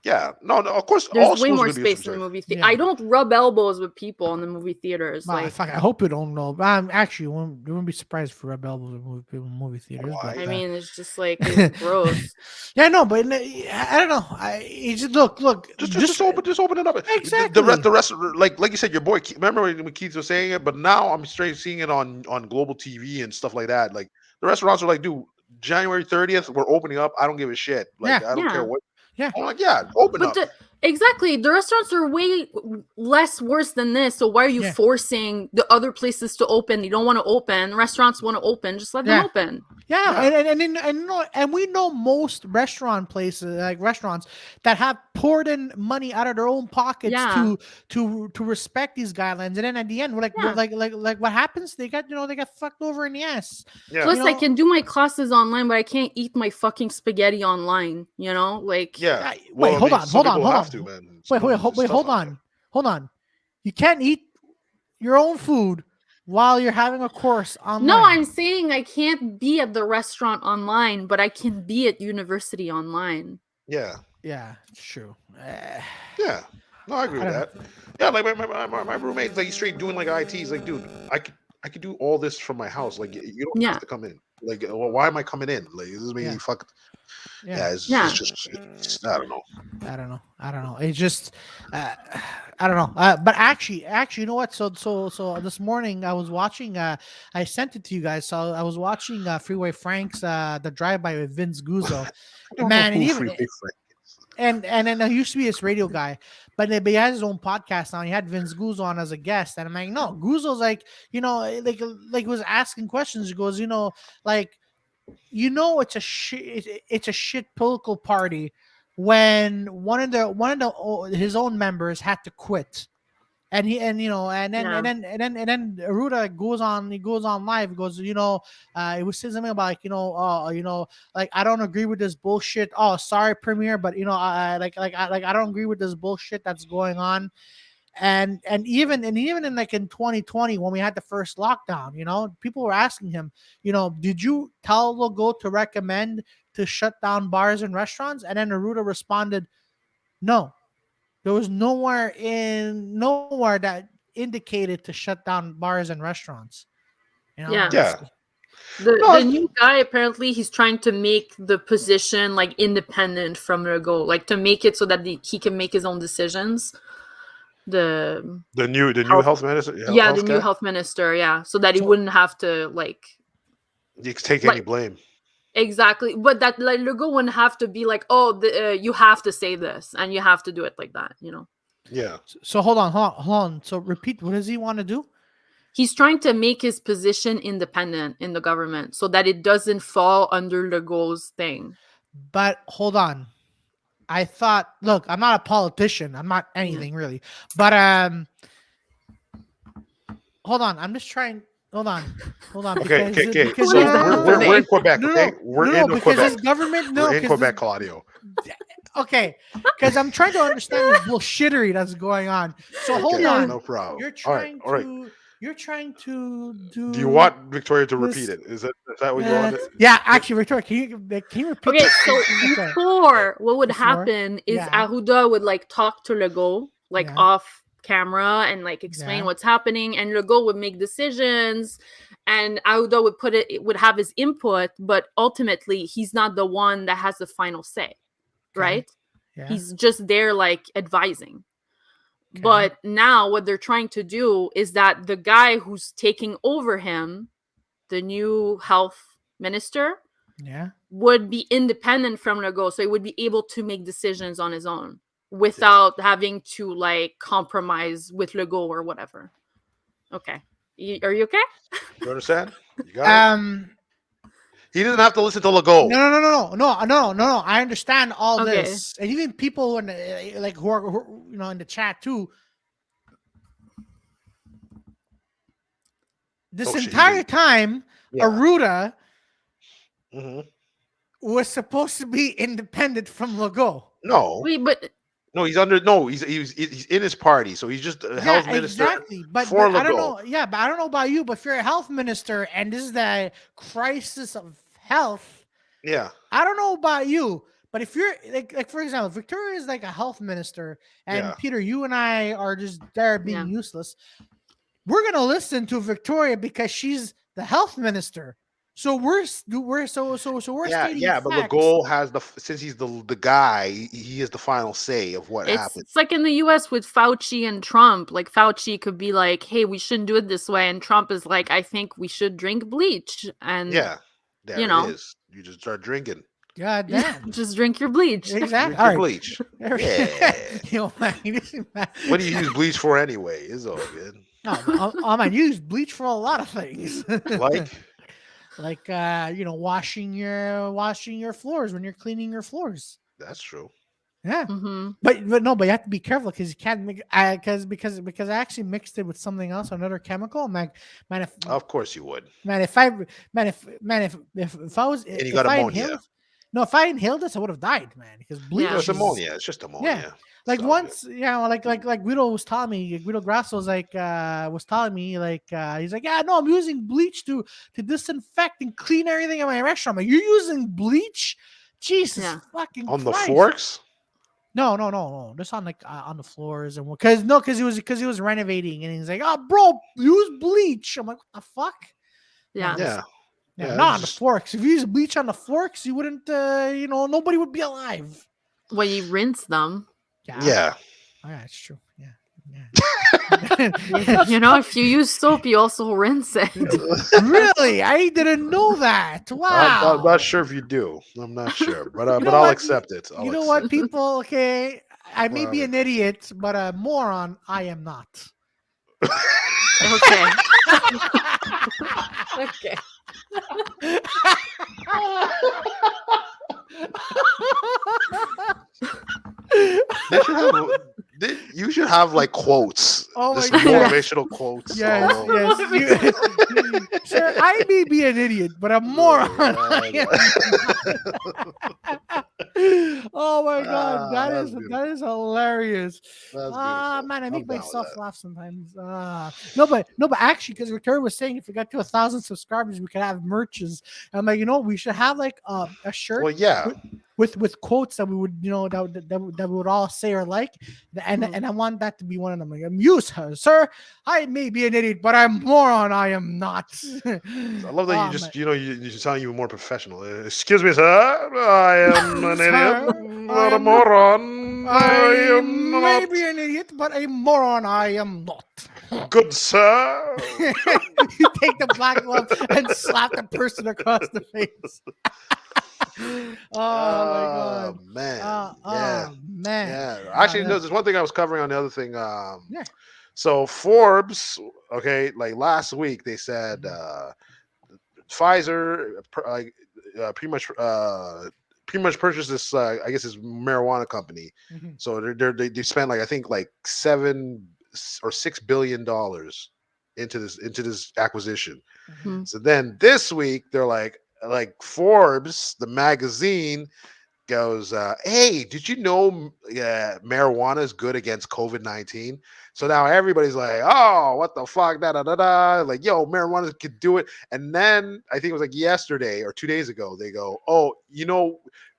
Yeah, no, of course. There's way more space in the movie theater. I don't rub elbows with people in the movie theaters. I hope you don't know. Actually, you wouldn't be surprised if you rub elbows with people in movie theaters. But, I mean, it's just like it's gross. Yeah, no, but I don't know. Look. Just open it up. Exactly. The rest, like you said, your boy. Remember when Keith was saying it? But now I'm straight seeing it on global TV and stuff like that. Like the restaurants are like, dude, January 30th, we're opening up. I don't give a shit. Like I don't care what. Yeah. I'm like, open up. Exactly. The restaurants are way less worse than this. So why are you forcing the other places to open? You don't want to open. Restaurants want to open. Just let them open. Yeah. And we know most restaurant places, like restaurants that have poured in money out of their own pockets to respect these guidelines. And then at the end, we're like what happens? They got fucked over in the ass. Yeah. Plus, I can do my classes online, but I can't eat my fucking spaghetti online. Like wait, hold on. Wait, hold on. You can't eat your own food while you're having a course online. No, I'm saying I can't be at the restaurant online, but I can be at university online. Yeah, it's true. Yeah, no, I agree with that. Yeah, like my roommate's like he's straight doing like IT. He's like, dude, I could do all this from my house. Like you don't have to come in. Like, well, why am I coming in? Like, this is me Yeah. It's just I don't know. I don't know. It's just, I don't know. But actually, you know what? So this morning I was watching. I sent it to you guys. So I was watching Freeway Frank's the drive by with Vince Guzzo. I don't know Man, and who even Free Big Frank is. and then he used to be this radio guy, but he has his own podcast now. He had Vince Guzzo on as a guest, and I'm like, no, Guzzo's like, like was asking questions. He goes, like, it's it's a shit political party when his own members had to quit, and he and then Ruda goes on live, goes, it was saying something about, like, like, I don't agree with this bullshit. Oh, sorry, Premier, but I don't agree with this bullshit that's going on. And even in, like, in 2020, when we had the first lockdown, people were asking him, did you tell Legault to recommend to shut down bars and restaurants? And then Arruda responded, no, there was nowhere that indicated to shut down bars and restaurants. Yeah. Yeah. The new guy, apparently he's trying to make the position like independent from Legault, like to make it so that he can make his own decisions. The new health minister. The new health minister, so that he wouldn't have to like take any blame. Exactly, but that, like, Legault wouldn't have to be like, oh, you have to say this and you have to do it like that, Yeah. So hold on. So repeat, what does he want to do? He's trying to make his position independent in the government so that it doesn't fall under Legault's thing. But hold on. I thought, look, I'm not a politician. I'm not anything really. But hold on. I'm just trying. Hold on. Okay. So we're in Quebec. Okay, we're in because Quebec. This government. We're in Quebec, Claudio. Okay, because I'm trying to understand this bullshittery that's going on. So hold on. No problem. You're trying to do. Do you want Victoria to repeat it? Is that what you want? Yeah, actually, Victoria, can you repeat? Okay, so before, what would happen is Arruda would, like, talk to Legault, like, off camera, and, like, explain what's happening, and Legault would make decisions, and Arruda would have his input, but ultimately he's not the one that has the final say, right? Yeah. He's just there, like, advising. Okay. But now what they're trying to do is that the guy who's taking over him, the new health minister, would be independent from Legault, so he would be able to make decisions on his own without having to, like, compromise with Legault or whatever. Okay, are you okay? You understand? You got it. He doesn't have to listen to Legault. No. I understand all this, and even people who are in the chat too. This entire time, Arruda was supposed to be independent from Legault. No, he's under. No, he's in his party, so he's just a health minister. Exactly, but I don't know. Yeah, but I don't know about you. But if you're a health minister and this is the crisis of health, I don't know about you. But if you're like for example, Victoria is like a health minister, and Peter, you and I are just there being useless. We're gonna listen to Victoria because she's the health minister. So we're stating but Legault has since he's the guy, he has the final say of what happens. It's like in the US with Fauci and Trump. Like, Fauci could be like, hey, we shouldn't do it this way, and Trump is like, I think we should drink bleach. And there it is. You just start drinking. God damn. Just drink your bleach. Exactly. Drink your bleach. Yeah. What do you use bleach for anyway? It's all good. No, I use bleach for a lot of things. Like washing your floors when you're cleaning your floors. That's true. Yeah, but you have to be careful because you can't make because I actually mixed it with something else, another chemical. Man, of course you would. If I was, and you got ammonia. If I inhaled this, I would have died, man. Because bleach is ammonia. It's just ammonia. Yeah. Like once, like Guido was telling me, Guido Grasso was telling me, he's like, I'm using bleach to disinfect and clean everything in my restaurant. I'm like, you're using bleach? Jesus fucking on Christ. The forks? No. Just on on the floors and because he was renovating and he's like, oh bro, use bleach. I'm like, what the fuck? Yeah. Yeah, not on the forks. If you use bleach on the forks, you wouldn't. Nobody would be alive. When you rinse them. Yeah. Oh, yeah, it's true. Yeah. If you use soap, you also rinse it. Really? I didn't know that. Wow. I'm not sure if you do. I'm not sure, but I'll accept it. You know what, people? Okay, I may be an idiot, but a moron, I am not. Okay. Okay. You should have like quotes. Oh this my motivational quotes. Yes. Sir, I may be an idiot, but a moron. Oh my god, that is hilarious. Man, I make myself laugh sometimes. No, but actually, because Victoria was saying if we got to 1,000 subscribers, we could have merches. I'm like, we should have like a shirt. Well, yeah. With quotes that we would, that we would all say or like, and I want that to be one of them. Like, amuse her, sir. I may be an idiot, but I'm a moron. I am not. I love that you just, you sound even more professional. Excuse me, sir. I am an idiot, not a moron. I may be an idiot, but a moron. I am not. Good sir. You take the black glove and slap the person across the face. Oh my god, man. Man. Yeah. Actually, there's one thing I was covering on the other thing. So Forbes, okay, like last week they said Pfizer pretty much purchased this I guess this marijuana company. Mm-hmm. So they spent like I think like $7 or $6 billion into this acquisition. Mm-hmm. So then this week they're like Forbes, the magazine, goes, hey, did you know marijuana is good against COVID-19? So now everybody's like, oh, what the fuck, like, yo, marijuana could do it. And then I think it was like yesterday or 2 days ago, they go, oh,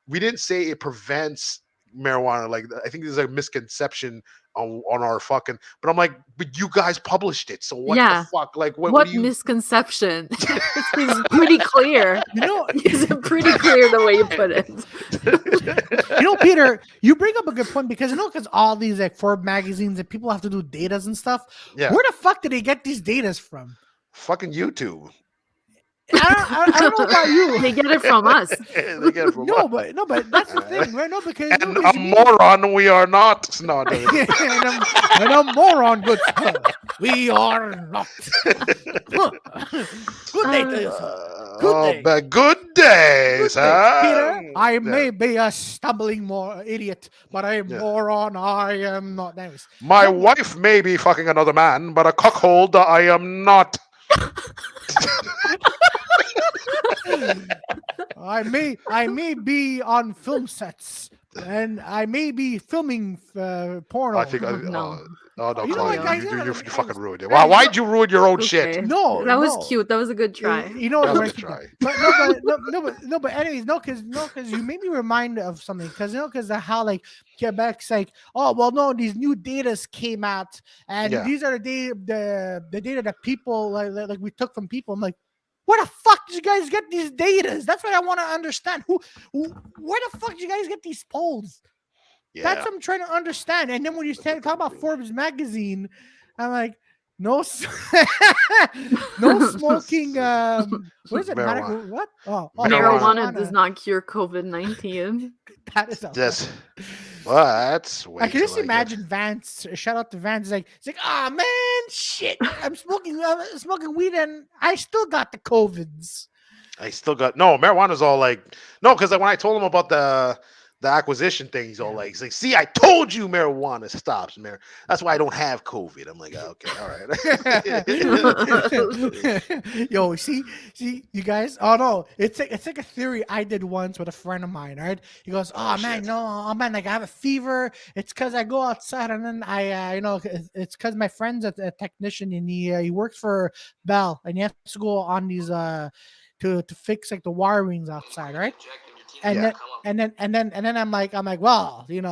we didn't say it prevents marijuana. Like, I think there's a misconception on our fucking, but I'm like, but you guys published it, so what the fuck? Like, what do you... misconception? It's pretty clear. It's pretty clear the way you put it. Peter, you bring up a good point because because all these like Forbes magazines and people have to do datas and stuff. Yeah. Where the fuck did they get these datas from? Fucking YouTube. I don't know about you. They get it from us. They get it from us. But that's the thing, right? No, because and a moron we are not. No, and a moron, good sir. We are not. Good day to you, sir. Good day, sir. Peter, I may be a stumbling idiot, but a moron I am not. Anyways. My wife may be fucking another man, but a cuckold I am not. I may be on film sets and I may be filming porno. I think no, Claudio, you fucking ruined it. Why'd you ruin your own shit? No, that was cute. That was a good try. That was a good try. But anyways, because you made me remind of something because how like Quebec's like, oh well, no, these new datas came out and these are the data that people like we took from people. I'm like, where the fuck did you guys get these datas? That's what I want to understand. Where the fuck did you guys get these polls? Yeah. That's what I'm trying to understand. And then when you talk about Forbes magazine, I'm like, no smoking. What is it? Marijuana. What? Marijuana does not cure COVID-19. That is that's way I can just imagine Vance. Shout out to Vance. It's like, oh man, shit! I'm smoking weed and I still got the COVIDs. Marijuana's all like because when I told him about the acquisition thing, he's all like, see, I told you marijuana stops, man. That's why I don't have COVID. I'm like, okay, all right. Yo, see, you guys. Oh no, it's like a theory I did once with a friend of mine. Right? He goes, man, man, like I have a fever. It's because I go outside and then it's because my friend's a technician and he works for Bell and he has to go on these to fix like the wirings outside, right? And then I'm like, well, it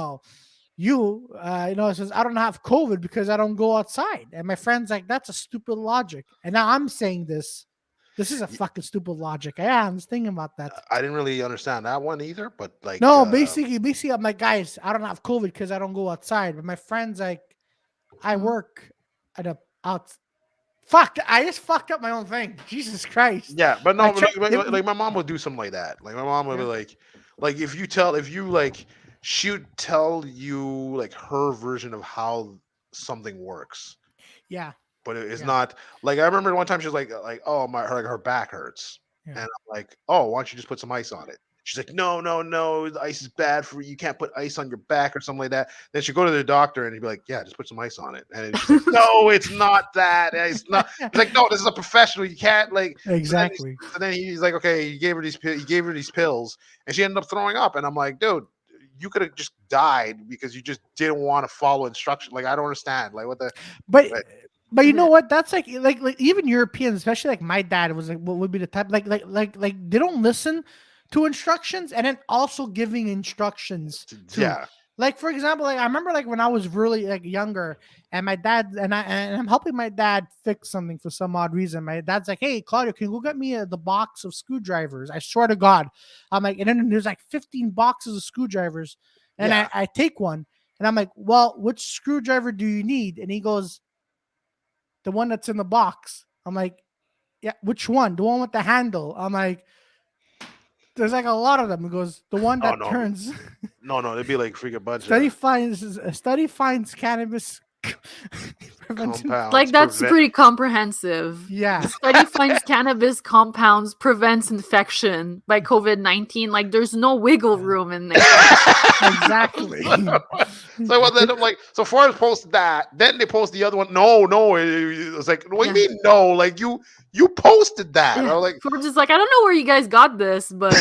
says I don't have COVID because I don't go outside. And my friend's like, that's a stupid logic. And now I'm saying this This is a fucking stupid logic. Yeah, I'm just thinking about that. I didn't really understand that one either, but like, no, basically, I'm like, guys, I don't have COVID because I don't go outside. But my friends, like, I work at a out. Fuck! I just fucked up my own thing. Jesus Christ. yeah, but no, but If- my mom would do something like that. Like my mom would be like if you like, she would tell you like her version of how something works. yeah, But it's not like I remember one time she was like oh her back hurts, Yeah. and I'm like, oh, why don't you just put some ice on it? She's like, no, the ice is bad for you. You can't put ice on your back or something like that. Then she'd go to the doctor and he'd be like, yeah, just put some ice on it. And she's like, no, it's not that. It's not. He's like, no, this is a professional. You can't like exactly. So then he's like, okay, he gave her these pills, and she ended up throwing up. And I'm like, dude, you could have just died because you just didn't want to follow instructions. Like I don't understand. Like what the But you know what? That's like even Europeans, especially like my dad was like, what would be the type like they don't listen to instructions and then also giving instructions to like, for example, like I remember like when I was really like younger and my dad and I'm helping my dad fix something for some odd reason. My dad's like, hey, Claudio, can you go get me the box of screwdrivers? I swear to God. I'm like, and then there's like 15 boxes of screwdrivers. And I take one and I'm like, well, which screwdriver do you need? And he goes, the one that's in the box. I'm like, yeah, which one? The one with the handle. I'm like, there's like a lot of them. He goes, the one that turns. No, it'd be like freaking bunch study finds cannabis compounds. Like that's pretty comprehensive. Yeah. Study finds cannabis compounds prevents infection by COVID-19. Like there's no wiggle room in there. Exactly. So then I'm like, so Forbes posted that, then they post the other one. No, it was like, what do you mean no? Like you posted that. Yeah. I was like, Forbes is like, I don't know where you guys got this, but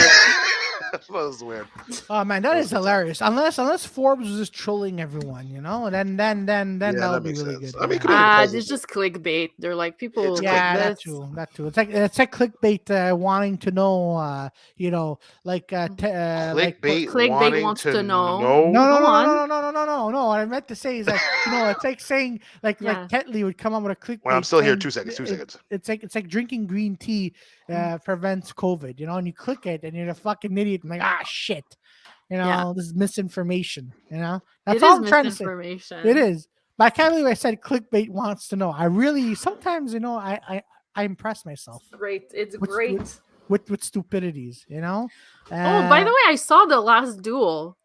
that was weird. Oh man, that is hilarious. Unless Forbes was just trolling everyone, you know, then that would be really good. I mean, it's just clickbait. They're like people. That too. It's like clickbait wanting to know. You know, like clickbait wants to know. No. What I meant to say is like, you know, it's like saying like Tetley would come up with a clickbait. Well, I'm still here. 2 seconds. It's like drinking green tea prevents COVID, you know, and you click it and you're a fucking idiot. I'm like, shit, you know, this is misinformation, you know. That's all I'm trying to say. It is, but I can't believe I said clickbait wants to know. I really sometimes, you know, I impress myself. Great, it's great with stupidities, you know. By the way, I saw The Last Duel.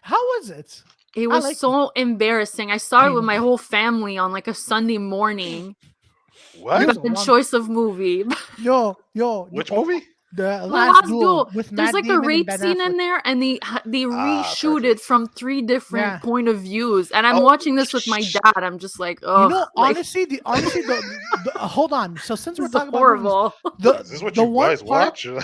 How was it? It was so embarrassing. I saw it with my whole family on like a Sunday morning. What? Best choice of movie. Yo. Which movie? The Last Duel with There's Matt like Damon a rape and Ben scene Affleck. in there, and they reshoot it from 3 different point of views. And I'm watching this with my dad. I'm just like, oh, you know, honestly, the hold on. So since we're talking horrible. about is this what you guys watch? One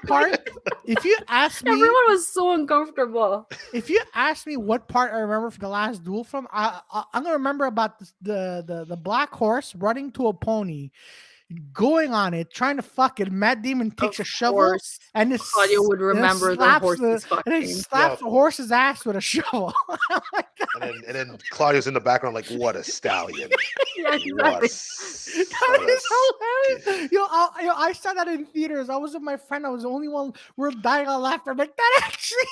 part. If you ask me, everyone was so uncomfortable. If you ask me what part I remember from The Last Duel from, I'm gonna remember about the black horse running to a pony, going on it, trying to fuck it. Matt Damon takes a shovel and this Claudio would remember the horse's fucking. And he slaps the horse's ass with a shovel. and then Claudio's in the background like, what a stallion. Yeah, exactly. That is hilarious. I saw that in theaters. I was with my friend. I was the only one. We're dying on laughter. I'm like, that actually.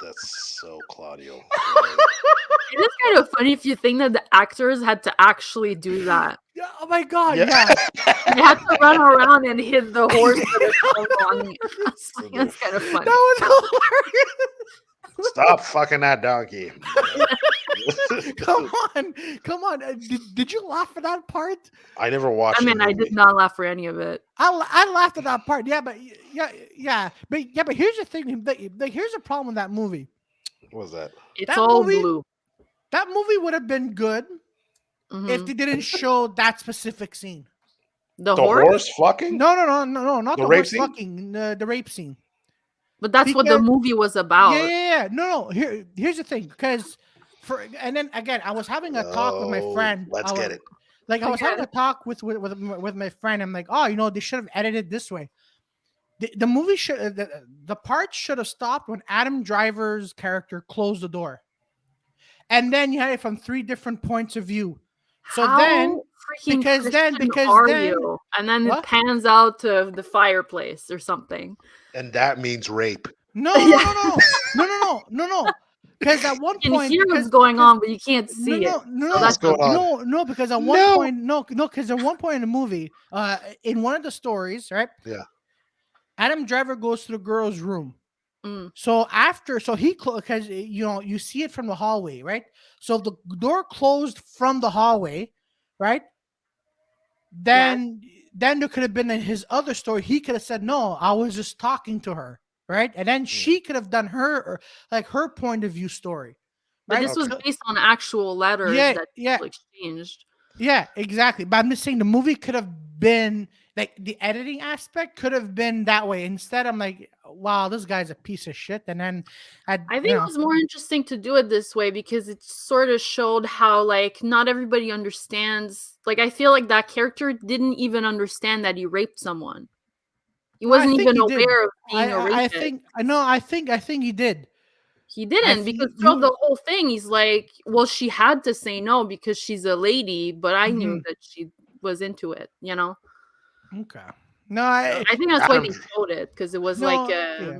That's so Claudio. It is kind of funny if you think that the actors had to actually do that. Yeah, oh my God, yeah. They had to run around and hit the horse with a shovel. That's kind of funny. That was hilarious. Stop fucking that donkey. Come on. Did you laugh at that part? I never watched it. I mean, I did not laugh for any of it. I laughed at that part. Yeah, but here's the thing. Here's a problem with that movie. What was that? It's all blue. That movie would have been good if they didn't show that specific scene. The horse fucking? No, not the rape horse fucking. The rape scene. But that's what the movie was about. Yeah. No. Here's the thing, because and then again, I was having a talk with my friend. Let's get it. Like I was having a talk with my friend. I'm like, oh, you know, they should have edited this way. The movie should the part should have stopped when Adam Driver's character closed the door, and then you had it from 3 different points of view. So How then freaking because then and then it what? pans out to the fireplace or something. And that means rape. No, no, Yeah. no, no, no, no, no, no, no. Because at one You can point, hear what's going because on, but you can't no, see it. no, no, So What's that's no, going okay. on? no. Because at one No. point, no, because at one point in the movie, in one of the stories, right? Yeah. Adam Driver goes to the girl's room. Mm. So he because you see it from the hallway, right? So the door closed from the hallway, right? Yeah. Then there could have been in his other story. He could have said, "No, I was just talking to her," right? And then Mm. she could have done her point of view story, But right? this was Okay. based on actual letters Yeah, that yeah, people exchanged. yeah, exactly. But I'm just saying the movie could have been like the editing aspect could have been that way. Instead, I'm like, wow, this guy's a piece of shit. And then I think it was more interesting to do it this way because it sort of showed how like not everybody understands. Like I feel like that character didn't even understand that he raped someone. He I wasn't think even he did. aware of being a I rapist. think I know. I think he did. He didn't because throughout the whole thing, he's like, "Well, she had to say no because she's a lady, but I knew that she was into it." You know. Okay. No, I think that's why Adam. they showed it because it was like, no, yeah.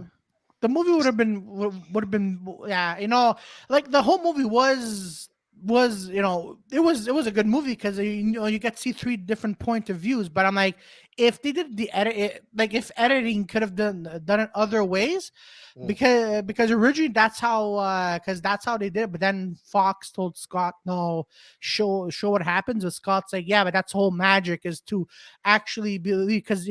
The movie would have been yeah, like the whole movie was it was a good movie because you get to see three different point of views. But I'm like, if they did the like if editing could have done it other ways, Mm. because originally that's how they did it. But then Fox told Scott, no, show what happens. With Scott's like, yeah, but that's whole magic is to actually believe because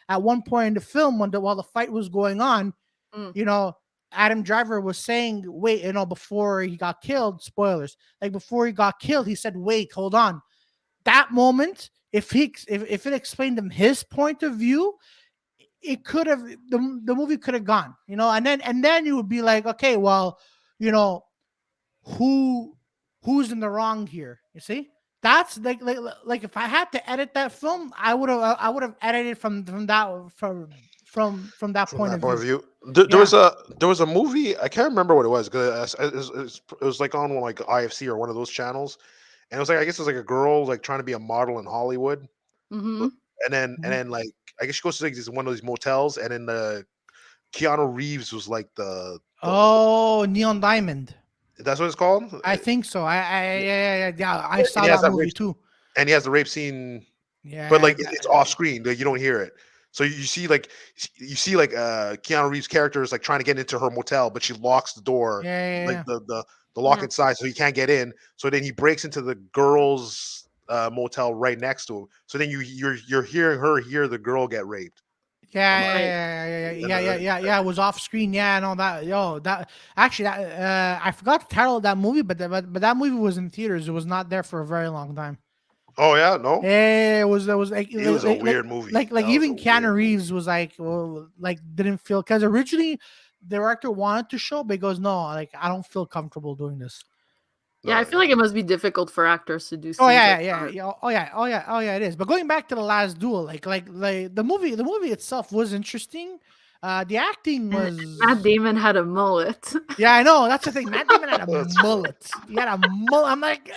at one point in the film while the fight was going on, mm, Adam Driver was saying, wait, before he got killed, spoilers, like before he got killed, he said, wait, hold on. That moment, if it explained him his point of view, it could have the movie could have gone, and then you would be like, okay, well, you know, who who's in the wrong here? You see? That's like if I had to edit that film, I would have edited from that From point that of point of view. view, there Yeah. was a movie. I can't remember what it was. 'Cause it was like on like IFC or one of those channels, and it was like I guess it was like a girl like trying to be a model in Hollywood, mm-hmm. but- and then Mhm. like I guess she goes to like one of these motels, and then Keanu Reeves was like the Oh, Neon Diamond. that's what it's called. I think so. Yeah. I And saw he has that that rape, movie too. and he has the rape scene, but Yeah. like it's off screen. Like, you don't hear it. So you see like Keanu Reeves' character is like trying to get into her motel, but she locks the door, like Yeah. the lock inside, so he can't get in. So then he breaks into the girls' motel right next to him. So then you're hearing her hear the girl get raped. I'm like, Right. Yeah. It was off screen. Yeah, and all that. Yo, that actually, I forgot the title of that movie, but that movie was in theaters. It was not there for a very long time. oh yeah, no, Yeah, it was like it was a weird movie. like That was a even weird Keanu movie. Reeves was like, well, like didn't feel because originally the director wanted to show, but he goes, no, like I don't feel comfortable doing this. Yeah, I No, feel like it must be difficult for actors to do Oh scenes yeah, like yeah, that. yeah. Oh yeah, it is. But going back to the Last Duel, like the movie itself was interesting. The acting And Matt was Damon had a mullet. yeah, I know. That's the thing. Matt Damon had a that's funny. mullet. He had a mullet. I'm like,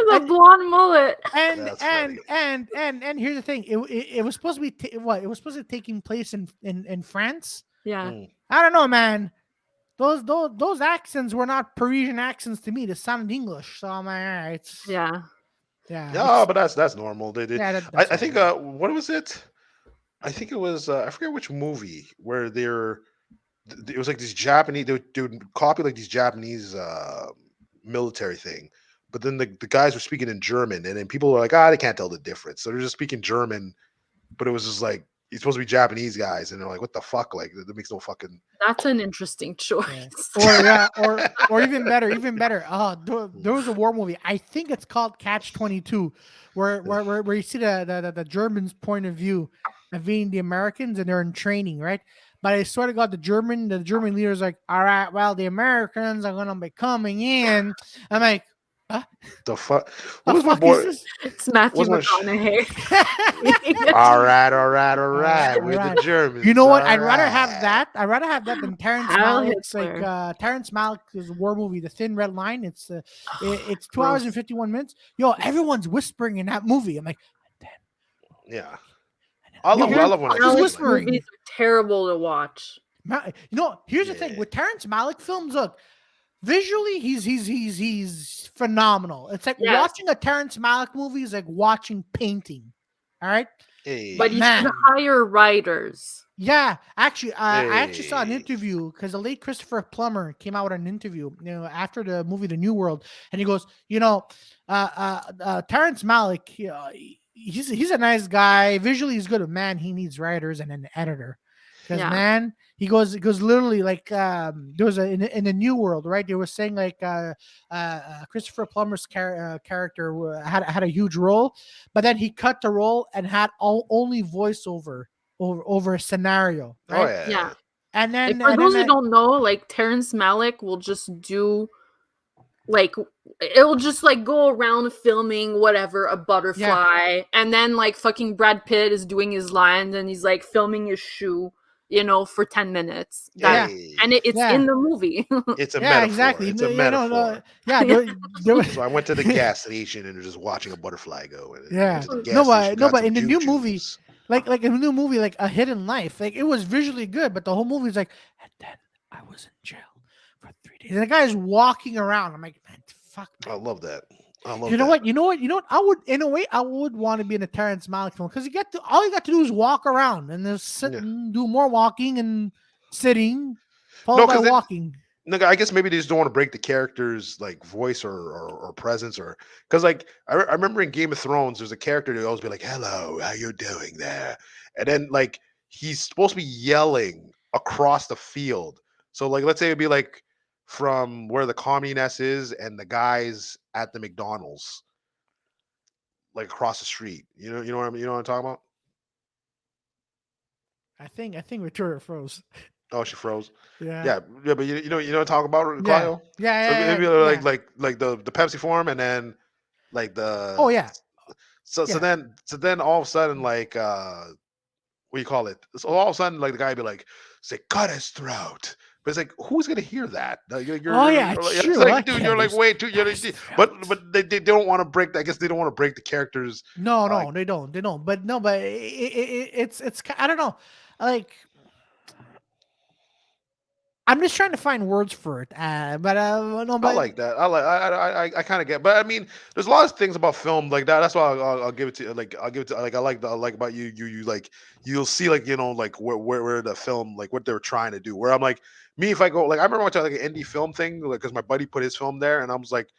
The blonde mullet. and That's funny. and and and here's the thing. It was supposed to be what? It was supposed to be taking place in France. Yeah. Mm. I don't know, man. Those accents were not Parisian accents to me. They sounded English. So I'm like, all right, Yeah. yeah, Yeah, but that's normal. yeah. I That's think normal. what was it? I think it was I forget which movie where it was like this Japanese they would copy like these Japanese military thing, but then the guys were speaking in German, and then people were like, they can't tell the difference, so they're just speaking German, but it was just like it's supposed to be Japanese guys, and they're like, what the fuck, like that makes no fucking. That's an interesting Yeah. choice. Or even better, even better. There was a war movie. I think it's called Catch 22, where you see the Germans' point of view of being the Americans and they're in training, right? But I swear to God, the German leader's like, all right, well, the Americans are gonna be coming in. I'm like, The fuck? Who The was my fuck is boy? this? It's Matthew What's my? McConaughey. All right, all right, all All right, right. all We're the right. You Germans. know what? All I'd rather have right. that. I'd rather have that than Terrence Heil Malick's Hitler. Terrence Malick's war movie, The Thin Red Line. It's 2 hours and Gross. 51 minutes. Yo, everyone's whispering in that movie. I'm like, Yeah. you I hear love when I fuck is see Malik's shit like that. whispering? movies are terrible to watch. Here's the thing Yeah. with Terrence Malick films. Look, visually, he's phenomenal. It's like Yes, watching a Terrence Malick movie is like watching painting. All right, but but you Hey. should man, hire writers. yeah, actually, I actually saw an Hey. interview because the late Christopher Plummer came out with an interview, after the movie The New World, and he goes, Terrence Malick, he's a nice guy. Visually, he's good, but man, he needs writers and an editor. Because Yeah. man, he goes literally like there was in the New World, right? They were saying like Christopher Plummer's character had a huge role, but then he cut the role and had only voiceover over a scenario, Oh right? yeah. Yeah. And Like, then for and those then who don't know, like Terrence Malick will just do like it'll just like go around filming whatever a butterfly, and then like fucking Brad Pitt is doing his lines and he's like filming his shoe, for 10 minutes. yeah, And it's yeah, in the movie. It's a yeah, metaphor. exactly. It's a Yeah, metaphor. yeah, Yeah. So I went to the gas station and just watching a butterfly go. And I went yeah. to the No, gas station, got but some in the new movie, juice. like in the new movie, like A Hidden Life, like it was visually good, but the whole movie is like, and then I was in jail for 3 days, and the guy's walking around. I'm like, man, fuck, I man. love that. I love You know that. what? You know what? You know what? I would, in a way, I would want to be in a Terrence Malick film because all you got to do is walk around and just sit Yeah. and do more walking and sitting, followed No, by because then walking. no, I guess maybe they just don't want to break the character's like voice or presence or because like I remember in Game of Thrones, there's a character that always be like, "Hello, how you doing there?" And then like he's supposed to be yelling across the field. So like let's say it'd be like from where the communist is and the guys at the McDonald's, like across the street. You know what I mean? You know what I'm talking about? I think Victoria froze. Oh, she froze. Yeah. Yeah, yeah, but you know what I'm talking about, Yeah. Claudio? Yeah. So Yeah. it'd be Yeah. Yeah. like the Pepsi form and then like Oh the yeah. so Yeah. then all of a sudden like what do you call it? So all of a sudden like the guy be like say cut his throat. But it's like who's gonna hear that? Like, Oh yeah. It's it's true. like I dude, cut you're like his, way too cut his but throat. they don't want to break. I guess they don't want to break the characters. No, Like no, they don't. They don't. But no, but it's. I don't know. Like I'm just trying to find words for it. But no, I but like that. I kind of get, but I mean, there's a lot of things about film like that. That's why I'll give it to you. Like I'll give it to like I like about you like you'll see like like where the film like what they were trying to do. Where I'm like me if I go like I remember watching like an indie film thing like because my buddy put his film there and I was like,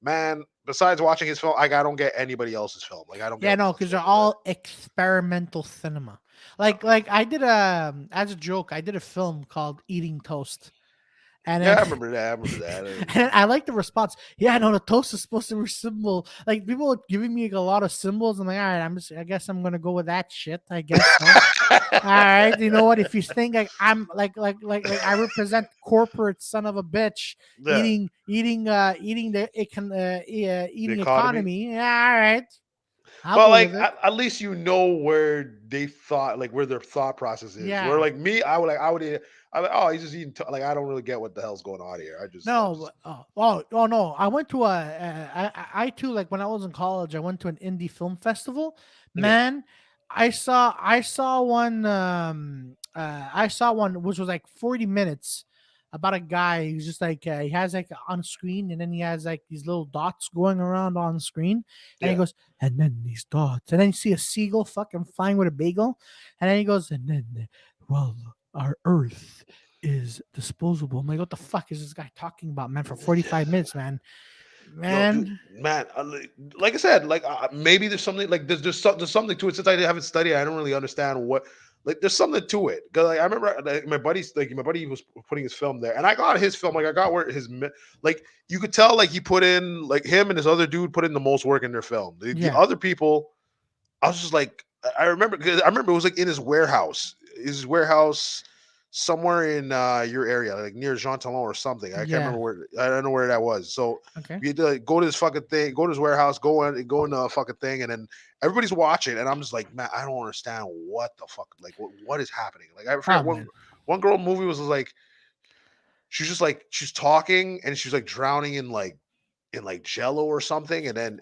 man, besides watching his film, like I don't get anybody else's film. Like I don't yeah, get no, anyone's because they're film with that. all experimental cinema. Like I did as a joke, I did a film called Eating Toast. And Yeah, then I remember that. I remember that. and I like the response. Yeah, no, the toast is supposed to resemble like people are giving me like, a lot of symbols. I'm like, all right, I guess I'm gonna go with that shit. I guess so. All right, you know what? If you think like I'm like I represent corporate son of a bitch Yeah, eating the eating economy. economy. Yeah, all right, I'll But go like with it. at least you know where they thought like where their thought process is. Where Yeah. like me, I would oh he's just eating like I don't really get what the hell's going on here. I No, just oh no! I went to I too like when I was in college. I went to an indie film festival. yeah Man, I saw one. I saw one which was like 40 minutes about a guy who's just like he has like on screen and then he has like these little dots going around on screen and he yeah. goes and then these dots and then you see a seagull fucking flying with a bagel and then he goes and then well our Earth is disposable. I'm like, what the fuck is this guy talking about, man? For 45 minutes, man. Yo, dude, Man, man, like I said, like maybe there's something like there's something to it. Since I haven't studied, I don't really understand what like there's something to it. Cause like I remember like, my buddy was putting his film there, and I got his film. Like I got where like you could tell like he put in like him and this other dude put in the most work in their film. The yeah, other people, I was just like I remember because I remember it was like in his warehouse. His warehouse somewhere in your area, like near Jean Talon or something. I can't Yeah. remember where. I don't know where that was. So Okay. we had to like, go to this fucking thing, go to this warehouse, go in the fucking thing, and then everybody's watching, and I'm just like, man, I don't understand what the fuck, like what is happening. Like I Oh forget man. one girl movie was like she's just like she's talking and she's like drowning in like jello or something, and then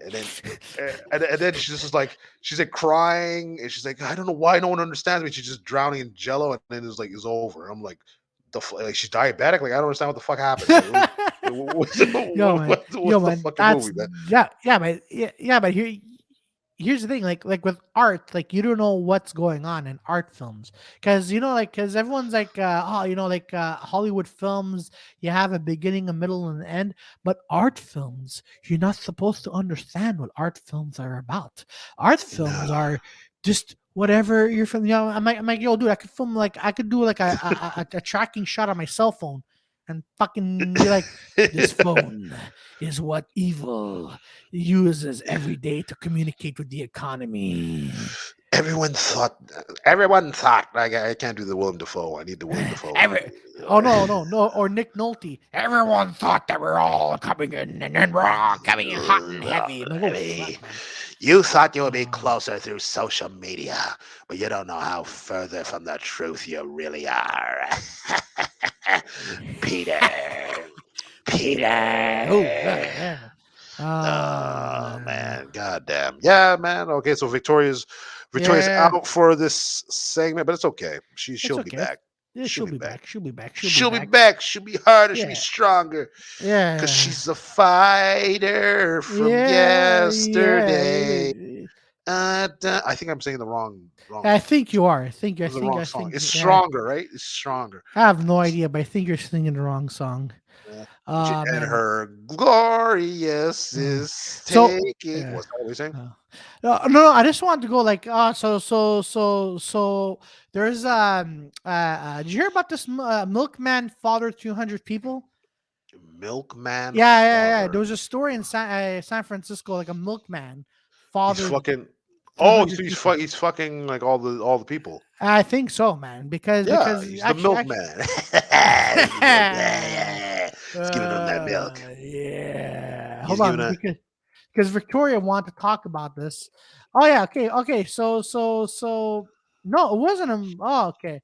she's just like she's like crying and she's like, I don't know why no one understands me. She's just drowning in jello, and then it's over. I'm like, like she's diabetic. Like I don't understand what the fuck happened. Like, Yo man, what's the fucking that's movie, man? but here's the thing, like with art, like you don't know what's going on in art films, because because everyone's like, oh, like Hollywood films, you have a beginning, a middle, and an end, but art films, you're not supposed to understand what art films are about. Art films No. are just whatever you're from. I'm like, yo, dude, I could film, like I could do like a tracking shot on my cell phone and fucking be like, this phone is what evil uses every day to communicate with the economy. Everyone thought like I can't do the Willem Dafoe. I need the Willem Dafoe. Every Oh, no, or Nick Nolte. Everyone thought that we're all coming in, and then we're all coming in hot and heavy. I'm like, oh Hey, fuck, man. you thought you would be Uh, closer through social media, but you don't know how further from the truth you really are. Peter. Peter. Oh, Peter. yeah. Oh Oh man. man, goddamn. Yeah, man. Okay, so Victoria's Yeah, out for this segment, but it's okay. it's She'll be okay. back. Yeah, She'll she'll be be back. back. She'll be back. She'll be She'll be back. back. She'll be harder. She'll be Yeah, stronger. Cause yeah, she's a fighter from yeah, yesterday. yeah. I think I'm saying the wrong. I think you are. I think. I It was the think. wrong I song. think. It's Yeah. stronger, right? It's stronger. I have no idea, but I think you're singing the wrong song. Yeah. And Man. her glorious Uh, is so, taking. yeah. What's that what we're saying? No, I just wanted to go like, so there's did you hear about this milkman fathered 200 people? Milkman Yeah. There father. was a story in San Francisco, like a milkman He's fathered fucking. Oh, 200 people. he's fucking like all the people. I think so, man, because Yeah, because he's the actually milkman. He's the milkman. Yeah, he's giving them that milk. yeah. He's Hold giving on, a. because Victoria wanted to talk about this. Oh yeah, okay. So no, it wasn't a. Oh, okay.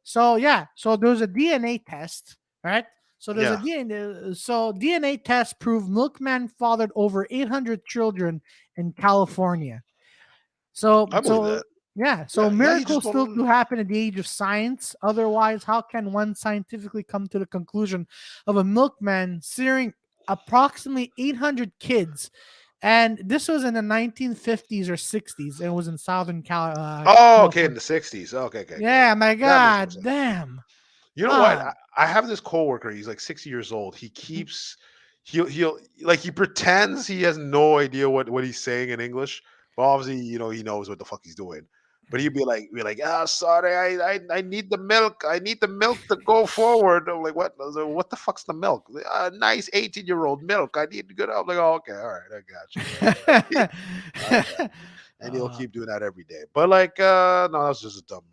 So yeah, so there was a DNA test, right? So there's a Yeah, DNA. So DNA test proved milkman fathered over 800 children in California. So I believe so that. yeah, so Yeah. He just miracles still don't. do happen in the age of science. Otherwise, how can one scientifically come to the conclusion of a milkman searing approximately 800 kids? And this was in the 1950s or 60s. And it was in Oh, okay, in California. the '60s. Okay. Yeah, my That makes more God, sense. damn. You know what? Ah, I have this coworker. He's like 60 years old. He keeps he'll like he pretends he has no idea what he's saying in English, but obviously he knows what the fuck he's doing. But he'd be like, ah, sorry, I need the milk. I need the milk to go forward. I'm like, what? I was like, what the fuck's the milk? Nice 18-year-old milk. I need to get up. I'm like, oh, okay, all right, I got you. Okay. And he'll uh, keep doing that every day. But like, no, that's just a dumb.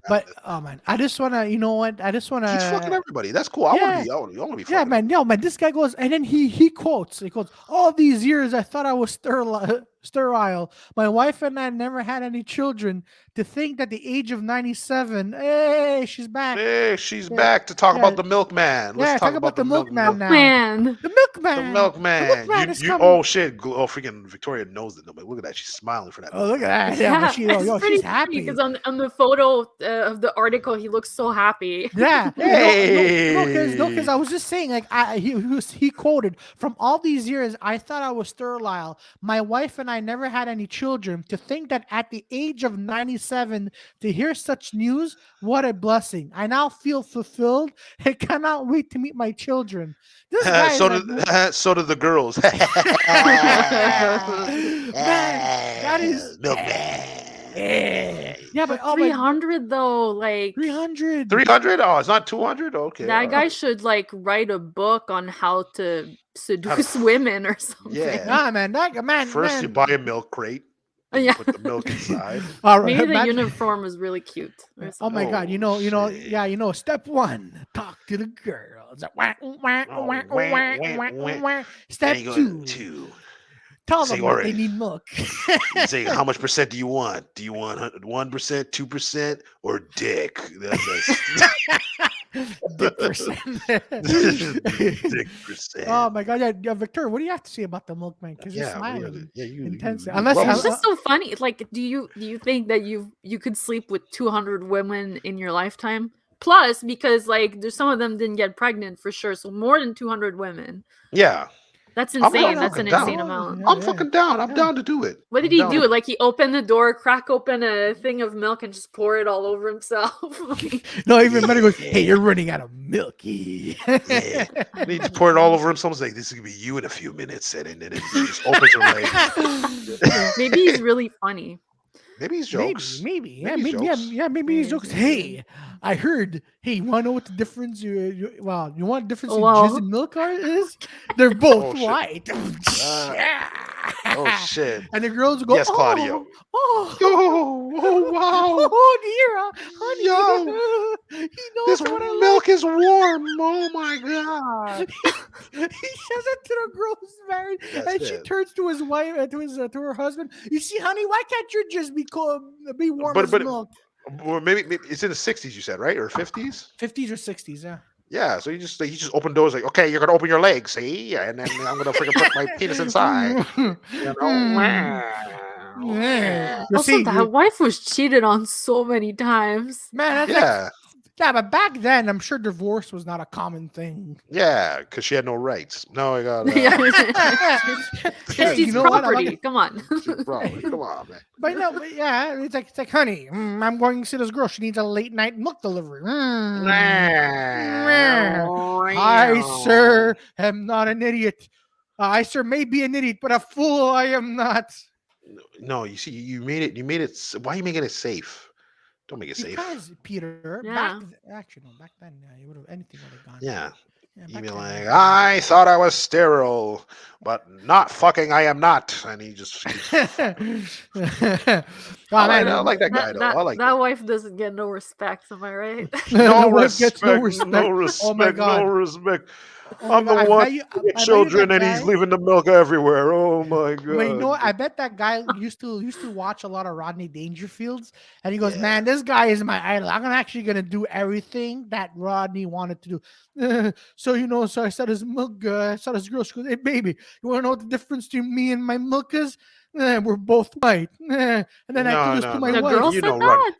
but oh man, I just wanna, you know what? I just He's fucking wanna, everybody. That's cool. yeah. I want to be Yeah, fucking him. man. No, man. This guy goes, and then he quotes, all these years I thought I was sterile. My wife and I never had any children. To think that the age of 97, hey, she's back. Hey, she's Yeah, back to talk yeah, about the milkman. Let's yeah. talk Talk about about the the milk milkman milk now. Man. The the milkman. The milkman. milkman is You coming. oh shit. Oh freaking Victoria knows the milk. Look at that. She's smiling for that Oh, look milkman. at that. Yeah, but Yeah, it's she's pretty funny because happy. on the photo of the article, he looks so happy. Yeah, because Hey. I was just saying, like, he quoted, from all these years I thought I was sterile. My wife and I never had any children. To think that at the age of 97 to hear such news, what a blessing! I now feel fulfilled and cannot wait to meet my children. This guy is so like, did so did the girls. man, that is, Milkman. yeah, but But oh, but 300 though, like 300. 300? Oh, it's not 200? Okay, all that guy right. should like write a book on how to seduce women or something. Yeah. Ah, man, that man, First, you buy man. a milk crate. And you put the milk inside. All right, Maybe the uniform was really cute. Oh my God! shit. Yeah. Step one, talk to the girls. Step And you go two, tell say, them all that they right. need milk. You say, how much percent do you want? Do you want 1%, 2%, or dick? Dick percent. Dick Oh percent. my God! Yeah, Victor, what do you have to say about the milkman? Because you're Yeah, what do you smiling yeah, you intensely. you Unless, love It's milk. just so funny. Like, do you think that you could sleep with 200 women in your lifetime? Plus, because like there's some of them didn't get pregnant for sure, so more than 200 women. Yeah. That's I'm insane. That's fucking an down. insane amount. I'm fucking down. I'm Yeah. down to do it. What did I'm he down do? to- Like he opened the door, crack open a thing of milk, and just pour it all over himself. No, even better goes, hey, Yeah. you're running out of milky. Yeah. And he just poured it all over himself. He's like, this is gonna be you in a few minutes. And then he just opens her leg. Maybe he's really funny. Maybe he's jokes. Maybe. Yeah, Maybe he's maybe. jokes. Yeah, maybe he's jokes. Maybe. Hey, I heard. Hey, you want to know what the difference? You want the difference between Well. jizz and milk is? They're both Oh, shit. white. Oh shit. And the girls go, Yes, Claudio. oh, Oh wow. oh dear, honey, Yo, he knows this what I milk is warm. Oh my god. he says it to the girl who's married, That's and she it. turns to his wife, to her husband. You see, honey, why can't you just be cold, be warm But as but milk? or maybe it's in the 60s, you said, right? Or 50s? 50s or 60s, yeah. Yeah, so he just opened doors like, okay, you're gonna open your legs, see, and then I'm gonna freaking put my penis inside. You know? Yeah. You Also, see, that wife was cheated on so many times. man, that's Yeah, yeah, but back then, I'm sure divorce was not a common thing. yeah, because she had no rights. No, I got Hey, She's you know what? I'm not property. Come on. probably. Come on, man. But no, but yeah, it's like, honey, I'm going to see this girl. She needs a late night milk delivery. I, sir, am not an idiot. I, sir, may be an idiot, but a fool I am not. No, you see, you made it. You made it. Why are you making it safe? Don't make it safe. Because Peter, Yeah. actually, no, back then, you would have anything would have gone. Yeah. Yeah, You'd back be then, like, yeah. I thought I was sterile, but not fucking. I am not. And he just. Oh, I man, like that guy though. I like that that. wife doesn't get no respect. Am I right? No the wife gets respect. no respect. No respect. Oh my God. No respect. Oh my I'm the God, one I bet you, with I bet you children, that and he's guy- leaving the milk everywhere. Oh my god! But you know what? I bet that guy used to watch a lot of Rodney Dangerfields, and he goes, Yeah. "Man, this guy is my idol. I'm actually gonna do everything that Rodney wanted to do." So I said his milk. I saw this girl. She goes, "Hey, baby, you want to know what the difference between me and my milk is? We're both white." And then I told this to my The wife. girl You said know, that.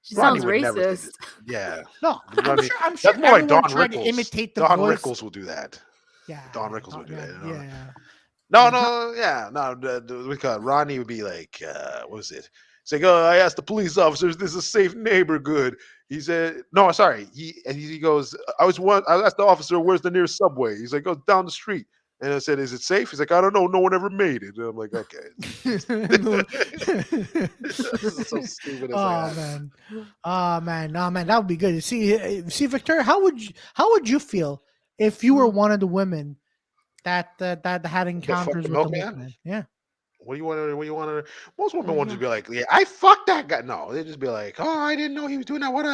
She Rodney sounds would never think racist. Yeah. No, Rodney- I'm sure That's more like everyone Don tried to Rickles. imitate the Don voice. Rickles will do that. Yeah, Don Rickles would do that. Yeah. We call Rodney would be like, what was it? It's like, oh, I asked the police officers, this is a safe neighborhood. He said, no, sorry. He goes, I asked the officer, where's the nearest subway? He's like, oh, down the street. And I said, is it safe? He's like, I don't know. No one ever made it. And I'm like, okay. This is so stupid. Oh man, that would be good. See, Victor, how would you feel if you were one of the women that had encounters the with the milkman? milkman? Yeah. What do you want to? Most women would just be like, yeah, I fucked that guy. No, they just be like, oh, I didn't know he was doing that. What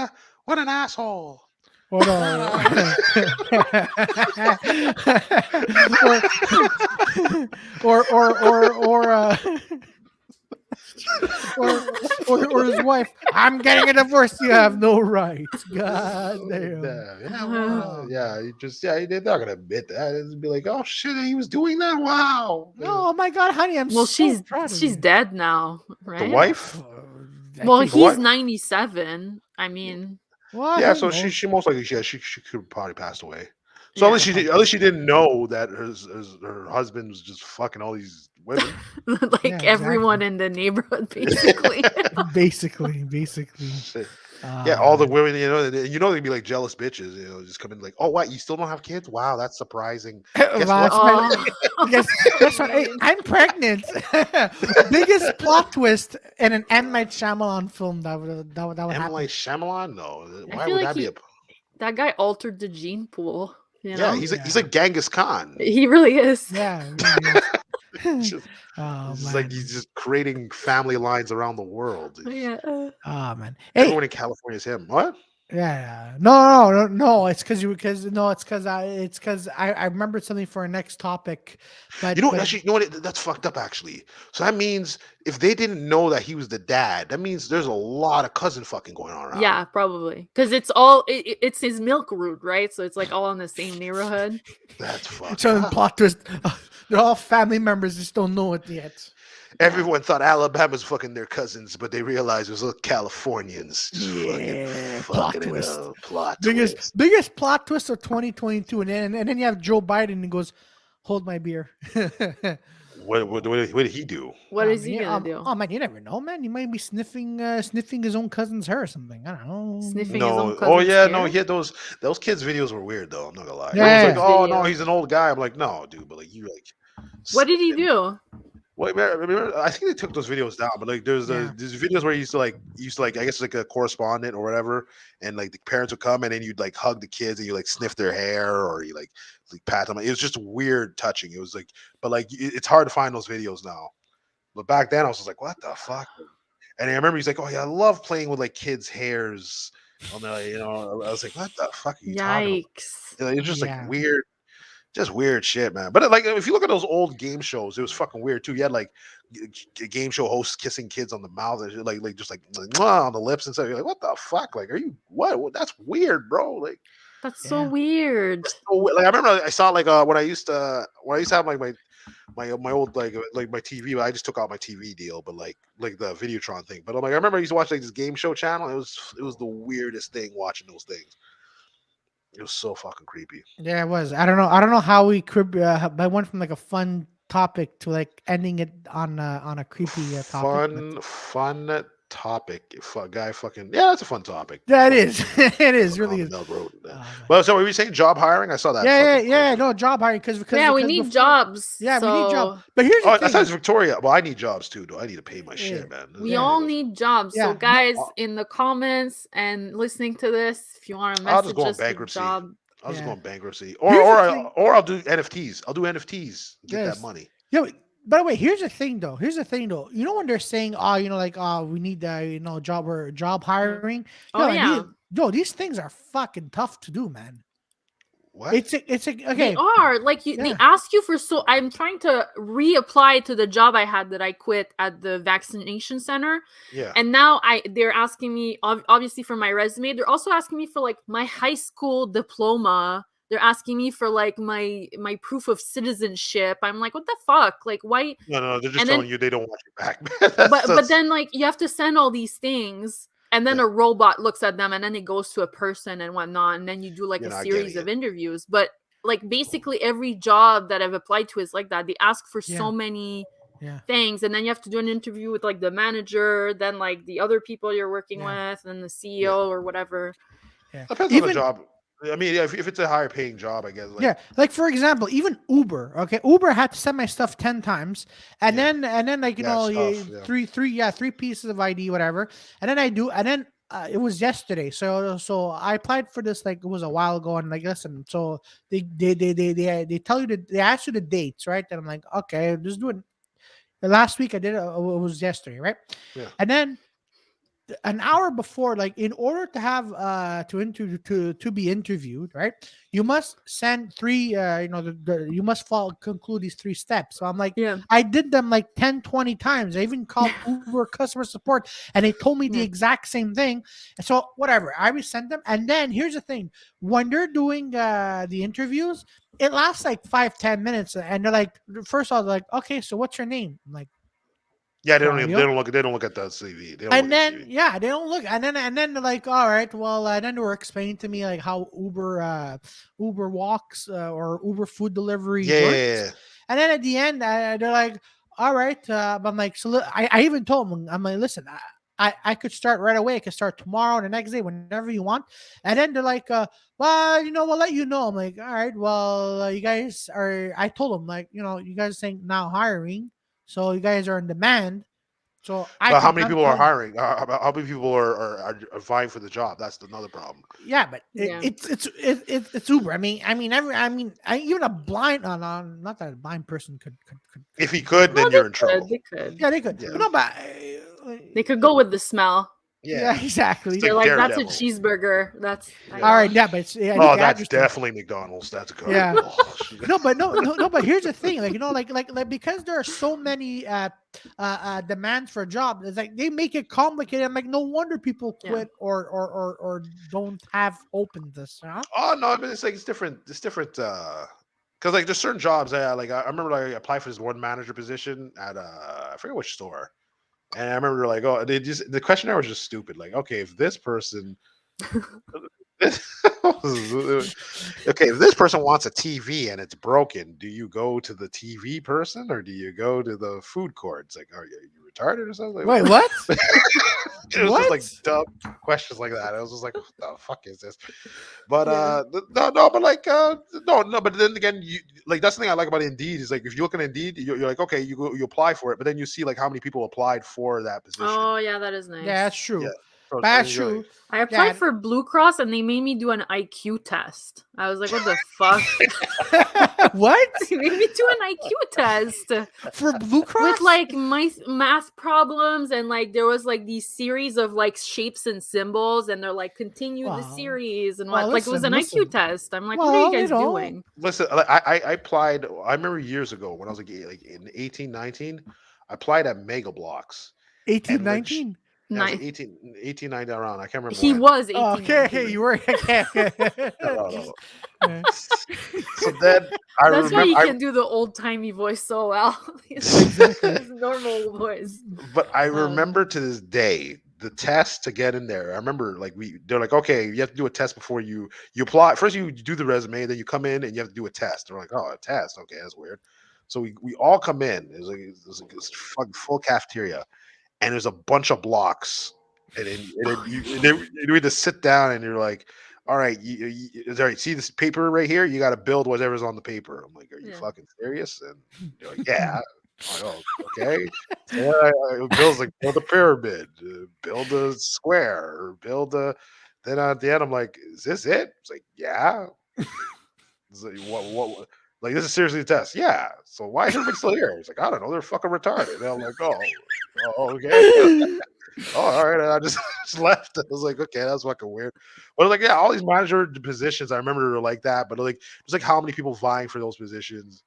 an asshole. Or or his wife. I'm getting a divorce. You have no rights. God damn. They're not gonna admit that. It'd be like, oh shit, he was doing that. Wow. Oh my God, honey, I'm Well, so proud of she's you. dead now, right? The wife. Well, think- he's 97. I mean, Well, Yeah, who so knows? she most likely she could probably passed away. So at least she didn't know that her husband was just fucking all these women. like Yeah, everyone in the neighborhood, basically. basically. Shit. Yeah, all the women, they'd be like jealous bitches, just come in like, oh, what? You still don't have kids? Wow, that's surprising. Guess what? Guess what? Hey, I'm pregnant. Biggest plot twist in an M. Night Shyamalan film that would M. happen. Night Shyamalan? No, why feel would like that be a? That guy altered the gene pool. You Yeah, know? he's like Genghis Khan. He really is. Yeah. Oh It's just like man. he's just creating family lines around the world. Yeah. Oh man. Hey, Everyone in California is him. What? yeah. No. It's because I remembered something for our next topic, You but know, actually, you know what? That's fucked up, actually. So that means if they didn't know that he was the dad, that means there's a lot of cousin fucking going on around. Yeah, probably. Because it's all it's his milk route, right? So it's like all in the same neighborhood. That's fucked so in up. plot twist, they're all family members, just don't know it yet. Yeah. Everyone thought Alabama's fucking their cousins, but they realized it was little Californians just Yeah, plot fucking it twist. up. Plot Biggest twist. biggest plot twist of 2022, and then you have Joe Biden and he goes, "Hold my beer." What did he do? What is he gonna do? Oh man, you never know, man. You might be sniffing his own cousin's hair or something. I don't know. Sniffing his own No. Oh cousin's yeah, no. hair? He had those kids' videos were weird though. I'm not gonna lie. Yeah, Everyone's yeah, like, Kids yeah. oh no, videos. he's an old guy. I'm like, no, dude, but like you like What did he sniffing. do? Wait, remember, I think they took those videos down, but like Yeah. there's videos where he used to like I guess like a correspondent or whatever, and like the parents would come and then you'd like hug the kids and you like sniff their hair or you like pat them. It was just weird touching. It was like, but like it's hard to find those videos now. But back then I was just like, what the fuck? And I remember he's like, oh yeah, I love playing with like kids' hairs. On the, I was like, what the fuck are you talking about? Yikes. You know, it's just like Yeah. weird, just weird shit, man. But like, if you look at those old game shows, it was fucking weird too. You had like game show hosts kissing kids on the mouth and shit, like just like mwah, on the lips and stuff. You're like, what the fuck? Like, are you what? That's weird, bro. Like, That's so Yeah. weird. like I remember I saw like when I used to have like my old like my TV. I just took out my TV deal, but like the Videotron thing. But I'm like, I remember I used to watch like this game show channel. It was the weirdest thing watching those things. It was so fucking creepy. Yeah, it was. I don't know how I went from like a fun topic to like ending it on a creepy topic, but Fun topic. Guy fucking yeah, that's a fun topic. yeah, it Fucking is. It is on really the is. Milk Road. Oh man. Well, so were you saying job hiring? I saw that Yeah, fucking yeah, yeah. post. No job hiring because Yeah, we need before. jobs. Yeah, we need job. So But here's Oh, the I thought it was thing. Victoria. Well, I need jobs too. Do I need to pay my Yeah, shit, man? we yeah, all need jobs. So yeah. guys in the comments and listening to this, if you want to I'll just message go on us a bankruptcy. job, I'll just go Yeah. on bankruptcy, Here's the thing. or I'll do NFTs. I'll do NFTs. Get that Yes. money. Yeah. By the way, here's the thing though. You know when they're saying, oh, like, oh, we need, job hiring. Oh yeah. These things are fucking tough to do, man. What? They Okay. are like they Yeah. ask you for so I'm trying to reapply to the job I had that I quit at the vaccination center. Yeah. And now they're asking me obviously for my resume. They're also asking me for like my high school diploma. They're asking me for like my proof of citizenship. I'm like, what the fuck? Like why? No. They're just And telling then you they don't want you back. but then like you have to send all these things and then Yeah. a robot looks at them and then it goes to a person and whatnot and then you do like You're a not series getting of it. interviews. But like basically every job that I've applied to is like that. They ask for Yeah. so many Yeah. things and then you have to do an interview with like the manager, then like the other people you're working Yeah. with, and the CEO or whatever. Yeah. Depends on the job. I mean, yeah, if it's a higher paying job, I guess. Like, Yeah, like for example, even Uber. Okay, Uber had to send my stuff 10 times, and Yeah. then like Yeah, stuff, yeah. three pieces of ID, whatever, and then it was yesterday. So I applied for this like it was a while ago, and like listen, so they tell you they ask you the dates, right? And I'm like, okay, just do it. Last week I did it. It was yesterday, right? Yeah. And then an hour before, like in order to have to be interviewed, right, you must send three you must conclude these three steps. So I'm like, Yeah. I did them like 10-20 times. I even called Uber customer support and they told me the Yeah. exact same thing. And so whatever, I resent them. And then here's the thing, when they're doing the interviews, it lasts like 5-10 minutes, and they're like, first of all, they're like, okay, so what's your name? I'm like, Yeah, Claudio. they don't look at the CV. They don't And look at then the CV. yeah, they don't look, and then they're like, all right, well, then they were explaining to me like how Uber walks or Uber food delivery works, Yeah. and then at the end they're like, all right, but I'm like, so I even told them, I'm like, listen, I could start right away. I could start tomorrow, the next day, whenever you want. And then they're like, well, we'll let you know. I'm like, all right, well, you guys are. I told them like, you guys think now hiring, so you guys are in demand. So but how many people are hiring? How many people are vying for the job? That's another problem. Yeah, but it's Uber. I mean, even a blind, not that a blind person could. If he could, then you're in trouble. They could. Yeah, they could. Yeah. No, but they could go with the smell. Yeah, exactly. They're like, that's a cheeseburger. That's all right. Yeah, but that's definitely McDonald's. That's a car. Yeah. No, but here's the thing. Like because there are so many demands for a job. It's like they make it complicated. I'm like, no wonder people quit or don't have opened this. Huh? Oh no, but it's like it's different. It's different. Because like there's certain jobs. I remember I applied for this one manager position at I forget which store. And I remember like, the questionnaire was just stupid. Like, okay, if this person, if this person wants a TV and it's broken, do you go to the TV person or do you go to the food court? It's like, are you retarded or something? Wait, what? It was just like dumb questions like that. I was just like, what the fuck is this? But but then again, you like that's the thing I like about Indeed is like if you look at Indeed, you're like, okay, you apply for it, but then you see like how many people applied for that position. Oh yeah, that is nice. Yeah, that's true. Yeah. That's true. Like, I applied for Blue Cross and they made me do an IQ test. I was like, what the fuck? What? They made me do an IQ test for Blue Cross with like my math problems and like there was like these series of like shapes and symbols and they're like continue the series and like it was an IQ test. I'm like, what are you guys doing? Listen, I applied. I remember years ago when I was like in 18, 19, I applied at Mega Blocks. 18, 19. Yeah, 18, 19 around. I can't remember. He was 18. Oh, okay, you were. No. So then that's why you can do the old timey voice so well. His normal voice. But I remember to this day the test to get in there. I remember like they're like, okay, you have to do a test before you apply. First you do the resume, then you come in and you have to do a test. They're like, oh, a test. Okay, that's weird. So we all come in. It was like this fucking full cafeteria. And there's a bunch of blocks, and then you need to sit down, and you're like, "All right, all right. See this paper right here? You got to build whatever's on the paper." I'm like, "Are you fucking serious?" And you're like, "Yeah." I'm like, oh, okay. So Bill's like, "Build a pyramid, build a square, or build a." Then at the end, I'm like, "Is this it?" It's like, "Yeah." It's like, what? Like, this is seriously a test. Yeah. So why is everybody still here? He's like, I don't know. They're fucking retarded. And I'm like, oh, okay. Oh, all right. And I just left. I was like, okay, that's fucking weird. But like, yeah, all these manager positions, I remember were like that. But like, there's like how many people vying for those positions.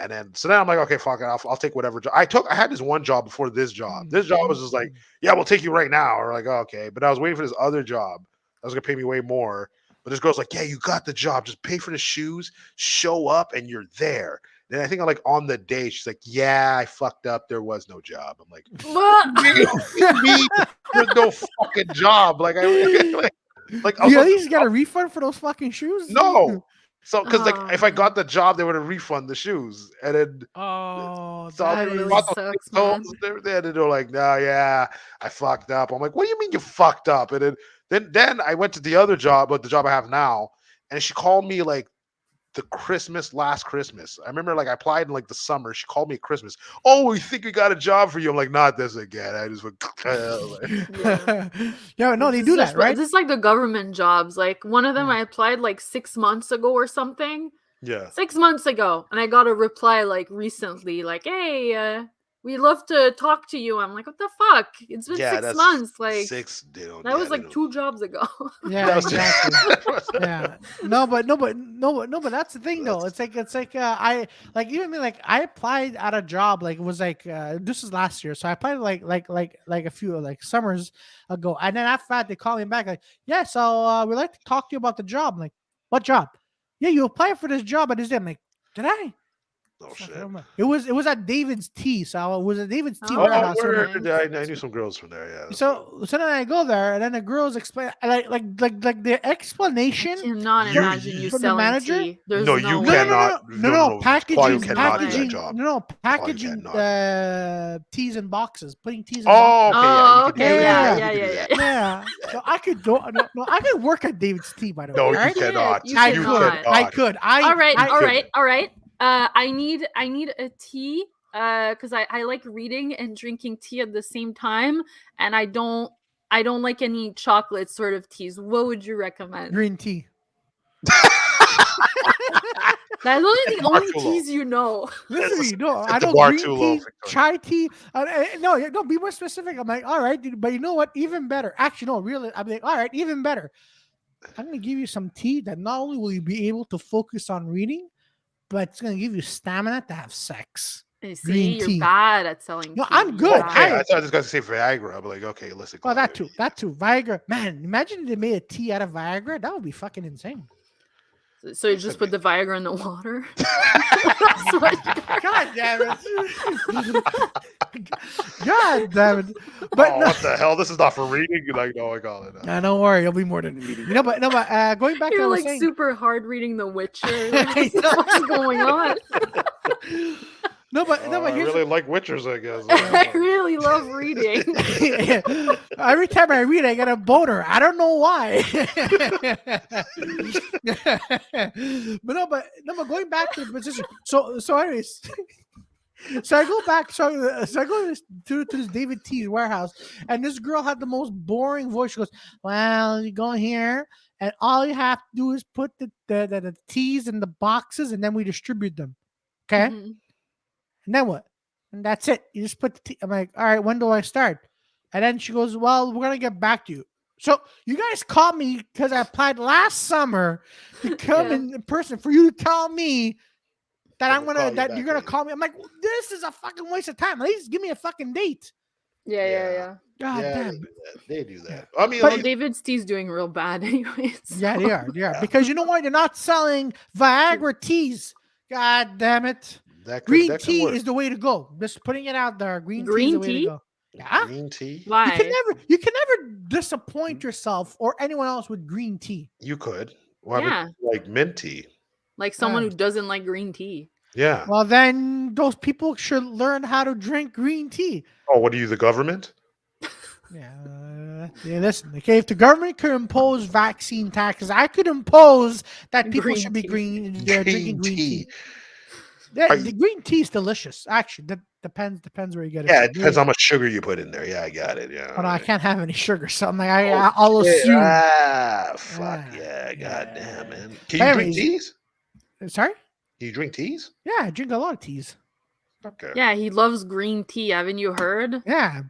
And then, so now I'm like, okay, fuck it. I'll take whatever job. I had this one job before this job. This job was just like, yeah, we'll take you right now. Or like, oh, okay. But I was waiting for this other job. That was going to pay me way more. But this girl's like, yeah, you got the job. Just pay for the shoes, show up, and you're there. Then I think like on the day, she's like, yeah, I fucked up. There was no job. I'm like, what? There's no fucking job. Like, you at least got a refund for those fucking shoes? No. So, because like if I got the job, they would have refund the shoes, and then that really sucks, man. They're like, no, yeah, I fucked up. I'm like, what do you mean you fucked up? And then I went to the other job, but the job I have now, and she called me like last Christmas. I remember like I applied in like the summer. She called me at Christmas. Oh, we think we got a job for you. I'm like, not this again. I just went, yeah, no, they do that, right? This is like the government jobs. Like one of them I applied like 6 months ago or something. Yeah. 6 months ago. And I got a reply like recently, like, hey, we'd love to talk to you. I'm like, what the fuck? It's been 6 months. Like that was like 2 jobs ago. Yeah, exactly. Yeah. No, but that's the thing though. It's like I like even me like I applied at a job like it was like this is last year. So I applied like a few like summers ago. And then after that they called me back like, yeah, so we'd like to talk to you about the job. I'm like, what job? Yeah, you applied for this job at this day. I'm like, did I? Oh shit! It was at David's Tea, so it was at David's Tea. I knew some girls from there. Yeah. So then I go there, and then the girls explain like the explanation. I cannot imagine you selling manager. Tea. No, you cannot. No, packaging. No, packaging teas in boxes, putting teas. In boxes. Okay, yeah. So I could do. No, I could work at David's Tea. By the way, no, you cannot. I could. All right. I need a tea because I like reading and drinking tea at the same time, and I don't like any chocolate sort of teas. What would you recommend? Green tea. Those are the only teas you know. Listen, I know green tea, chai tea. No, be more specific. I'm like, all right, dude, but you know what? Even better. Actually, no, really. I'm like, all right, even better. I'm gonna give you some tea that not only will you be able to focus on reading, but it's gonna give you stamina to have sex. You see, you're bad at selling tea. I'm good. Okay, I thought this guy say Viagra. I'm like, okay, listen. Oh, that too. Viagra. Man, imagine if they made a tea out of Viagra. That would be fucking insane. So you just put the Viagra in the water? God damn it. God damn it. But what the hell? This is not for reading. Like, no, I got it. No, don't worry. It'll be more than reading. But going back You're to like super hard reading The Witcher. What's going on? No, but I really like Witchers, I guess. I really love reading. Every time I read, I get a boner. I don't know why. but going back to the position. So anyways, so I go back. So I go to this David T's warehouse, and this girl had the most boring voice. She goes, "Well, you go here, and all you have to do is put the teas in the boxes, and then we distribute them. Okay." Mm-hmm. And then what? And that's it. You just put the tea. I'm like, all right, when do I start? And then she goes, well, we're going to get back to you. So you guys called me because I applied last summer to come in person for you to tell me that you're going to call me. I'm like, this is a fucking waste of time. At least give me a fucking date. Yeah. God damn. They do that. I mean, but David's tea's doing real bad anyways. So. Yeah, they are. Because you know why? They're not selling Viagra teas. God damn it. Green tea is the way to go. Just putting it out there. Green tea is the way to go. Yeah. Green tea? Why? You can never disappoint yourself or anyone else with green tea. You could. Why would you like mint tea? Like someone who doesn't like green tea. Yeah. Well, then those people should learn how to drink green tea. Oh, what are you, the government? Yeah, listen, okay, if the government could impose vaccine taxes, I could impose that people should be drinking green tea. The green tea is delicious. Actually, that depends where you get it. Yeah, it depends how much sugar you put in there. Yeah, I got it. Yeah. Oh, no, I can't have any sugar, so I'm like, I'll assume. Fuck yeah, goddamn, man. Can you drink teas? Sorry? Do you drink teas? Yeah, I drink a lot of teas. Okay. Yeah, he loves green tea. Haven't you heard? Yeah.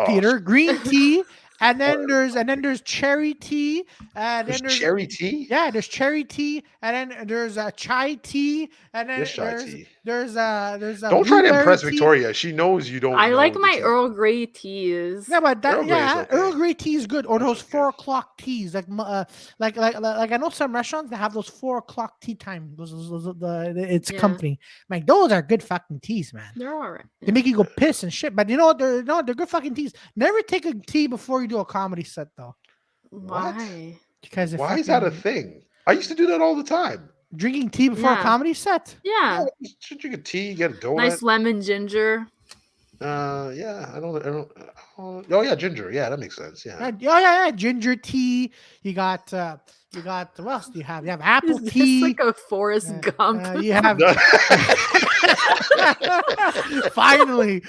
Peter, green tea. And then there's cherry tea. And then there's cherry tea. Yeah, there's cherry tea, and then there's chai tea, and then there's Don't try to impress Victoria. She knows you don't. I like my Earl Grey teas. Yeah, but Earl Grey tea is good. Or those 4 o'clock teas, like I know some restaurants that have those 4 o'clock tea time. It's company. Like those are good fucking teas, man. They're all right. They make you go piss and shit, but you know what? They're good fucking teas. Never take a tea before you do a comedy set, though. Why? Because why is that a thing? I used to do that all the time. Drinking tea before a comedy set? Yeah. You drink a tea, get a donut. Nice lemon ginger. Yeah. I don't. Oh yeah, ginger. Yeah, that makes sense. Yeah. Yeah. Ginger tea. You got. What else do you have? You have apple tea. It's like a Forrest Gump. You have. Finally,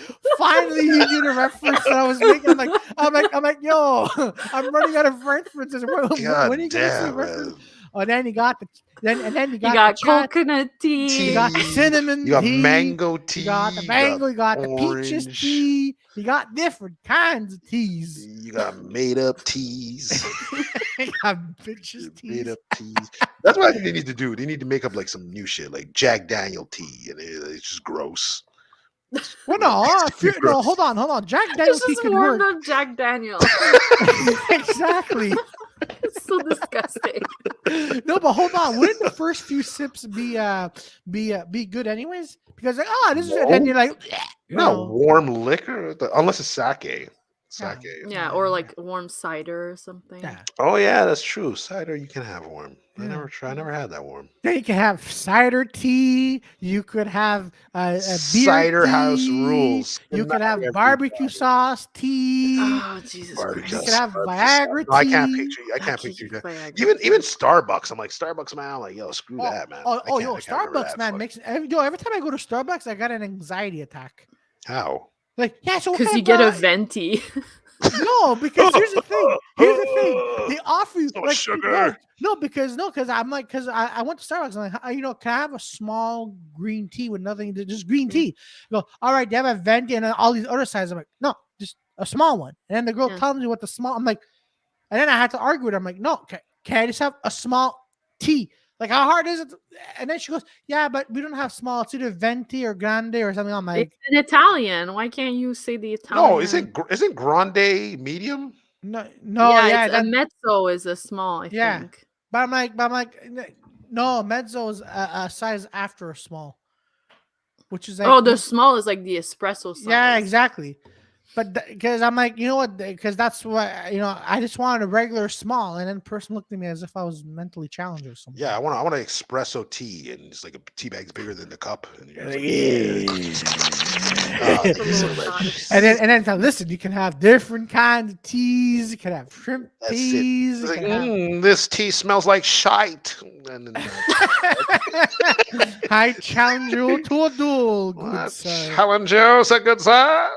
you did a reference that I was making. I'm like, yo, I'm running out of references. When are you gonna say reference? Oh, then you got you got coconut tea. You got the cinnamon tea. You got mango tea. You got the mango. You got the peaches tea. You got different kinds of teas. You got made up teas. You got bitches teas. Made up teas. That's what I think they need to do. They need to make up like some new shit, like Jack Daniel tea, and it's just gross. Well, no, hold on. Jack Daniel tea can work. Up Jack Daniel. Exactly. It's so disgusting. No, but hold on. Wouldn't the first few sips be good anyways? Because this is, and then you're like, warm liquor unless it's sake. Sake. Yeah, or like warm cider or something. Yeah. Oh yeah, that's true. Cider you can have warm. I never had that warm. Then you can have cider tea. You could have a beer Cider tea. house rules. You could have Everybody. barbecue sauce tea. Oh Jesus Barbecue You Christ! could have barbecue sauce. Viagra No, I tea. can't picture you. I can't Okay, picture you. Viagra Even Starbucks. I'm like Starbucks, man. I'm like, yo, screw that, man. I can't remember Starbucks, that. man, makes every time I go to Starbucks, I got an anxiety attack. How? Like, yeah, so what Because kind you of get a venti. no, because here's the thing. They offer you So like sugar. because I'm like I went to Starbucks. I'm like, can I have a small green tea with nothing, just green tea? I go, all right, they have a venti and then all these other sizes. I'm like, no, just a small one. And then the girl tells me what the small. I'm like, and then I had to argue with her. I'm like, no, can I just have a small tea? Like, how hard is it? And then she goes, yeah, but we don't have small. It's either venti or grande or something. I'm like, It's in Italian. Why can't you say the Italian? No, isn't grande medium? no, yeah, it's a mezzo is a small, I think. But I'm like, no, mezzo is a size after a small, which is like, the small is like the espresso size. Yeah, exactly. But because I'm like, you know what? Because that's what I just wanted a regular small, and then the person looked at me as if I was mentally challenged or something. Yeah, I want an espresso tea, and it's like a tea bag's bigger than the cup. And you're like, and then listen, you can have different kinds of teas. You can have shrimp teas. It's like, this tea smells like shite. And then, I challenge you to a duel, good sir. Challenge you, sir, good sir.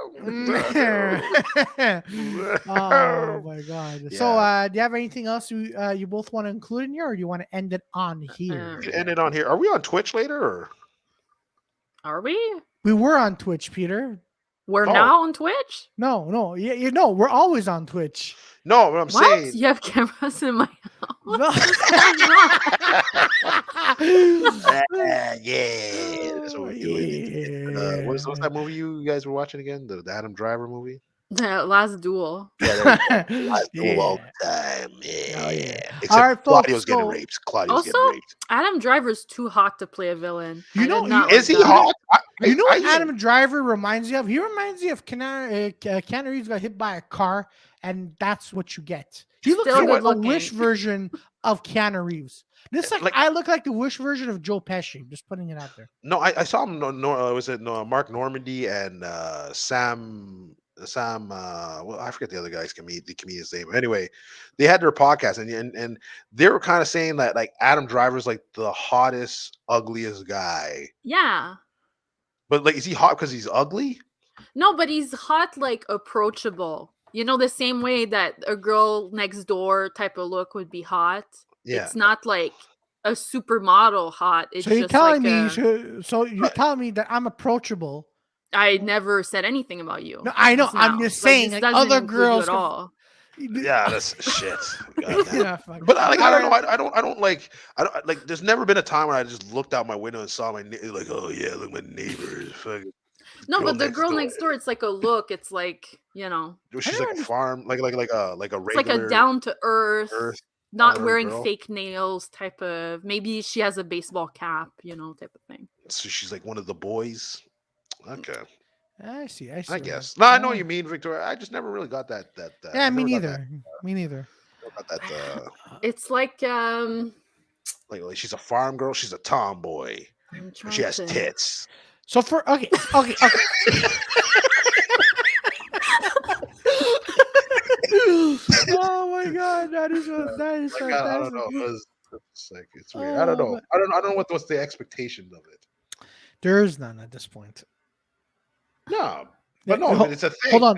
Oh my god! Yeah. So, do you have anything else you both want to include in here, or do you want to end it on here? End it on here. Are we on Twitch later? Or? Are we? We were on Twitch, Peter. We're now on Twitch? No. Yeah, no, we're always on Twitch. No, what I'm saying. You have cameras in my house. No. Yeah, that's what we're doing. What's that movie you guys were watching again? The Adam Driver movie? The Last Duel. Yeah, Last Duel all the time. Yeah. Oh, yeah. Except all right, Claudio's folks, getting raped. Claudio's also, getting raped. Adam Driver's too hot to play a villain. Is he hot? You know what Adam Driver reminds you of? He reminds you of Keanu Reeves got hit by a car, and that's what you get. He looks like a Wish version of Keanu Reeves. I look like the Wish version of Joe Pesci. Just putting it out there. No, I saw him. Was it Mark Normandy and Sam? Well, I forget the other guy's comedian's name. Anyway, they had their podcast, and they were kind of saying that like Adam Driver's like the hottest, ugliest guy. Yeah. But like, is he hot because he's ugly? No, but he's hot, like approachable. You know, the same way that a girl next door type of look would be hot. Yeah. It's not like a supermodel hot. It's so you're just telling like me, so you're telling me that I'm approachable. I never said anything about you. No, I know. I'm just saying, like other girls at all. Yeah, that's shit. Yeah, but like, I don't know. I don't like. There's never been a time where I just looked out my window and saw my like, oh yeah, look, my neighbors. No, but the girl next door, it's like a look. It's like, you know, she's like a farm, like a regular, it's like a down to earth, not wearing girl. fake nails type of. Maybe she has a baseball cap, you know, type of thing. So she's like one of the boys. Okay. I see. I guess. No, I know what you mean, Victoria. I just never really got that. Yeah, me neither. Me neither. Got that. It's like like she's a farm girl. She's a tomboy. She has tits. So okay. Oh my god, that is fantastic. I don't know. It's weird. I don't know. I don't know what's the expectation of it. There is none at this point. No. But no, it's a thing. Hold on.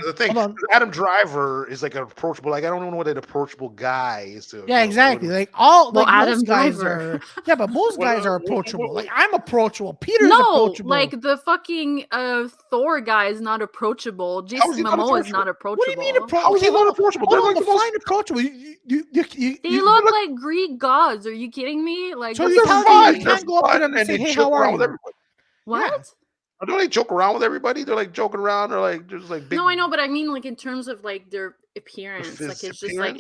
Adam Driver is like an approachable. Like I don't know what an approachable guy is to. Yeah, exactly. Like most guys are. Yeah, but most guys are approachable. Like I'm approachable. Peter's approachable. Like the fucking Thor guy is not approachable. Jason Momoa is not approachable. What do you mean approachable? How is he not approachable? Define approachable. They look like Greek gods. Are you kidding me? Like so you can't go up to them and say, "Hey, how are you?" What? Don't they joke around with everybody? They're like joking around, or like just like big... No, I know, but I mean like in terms of like their appearance, like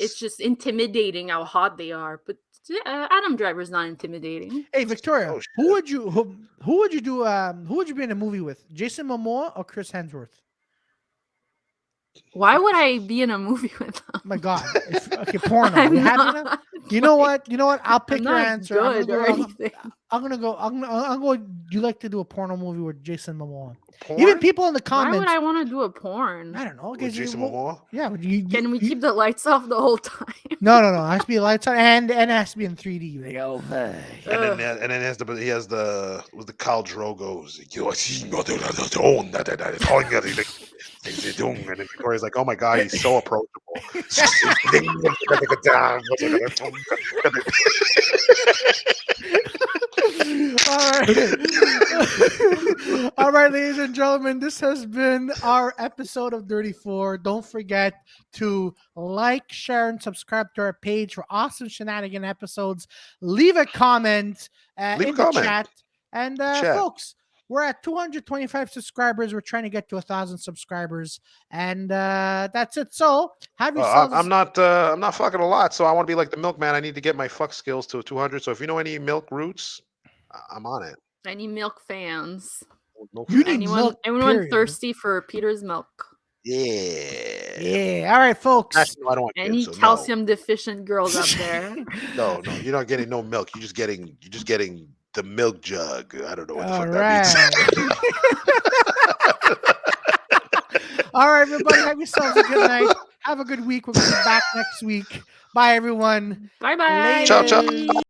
it's just intimidating how hot they are. But Adam Driver's not intimidating. Hey, Victoria, who would you be in a movie with? Jason Momoa or Chris Hemsworth? Why would I be in a movie with them? Oh my God. Okay, porno. You know what? I'll pick your answer. Good or anything. I'm gonna go. Do you like to do a porno movie with Jason Momoa? Porn? Even people in the comments. Why would I want to do a porn? I don't know. With Jason Momoa? Yeah. Can we keep the lights off the whole time? No. It has to be lights on, and it has to be in 3D. Like, oh, and then he has the Khal Drogo's. And then Victoria's like, oh my God, he's so approachable. All right, ladies and gentlemen, this has been our episode of Dirty Four. Don't forget to like, share, and subscribe to our page for awesome shenanigan episodes. Leave a comment the chat. And folks, we're at 225 subscribers. We're trying to get to 1,000 subscribers, and that's it. So have yourselves. I'm not fucking a lot, so I want to be like the milkman. I need to get my fuck skills to 200. So if you know any milk routes, I'm on it. Any milk fans? You need milk. Anyone thirsty for Peter's milk? Yeah. All right, folks. Actually, I don't want any kids, so calcium deficient girls out there? No, you're not getting no milk. You're just getting the milk jug. I don't know what the fuck that means. All right, everybody. Have yourselves a good night. Have a good week. We're going to be back next week. Bye, everyone. Bye-bye. Ciao, ciao.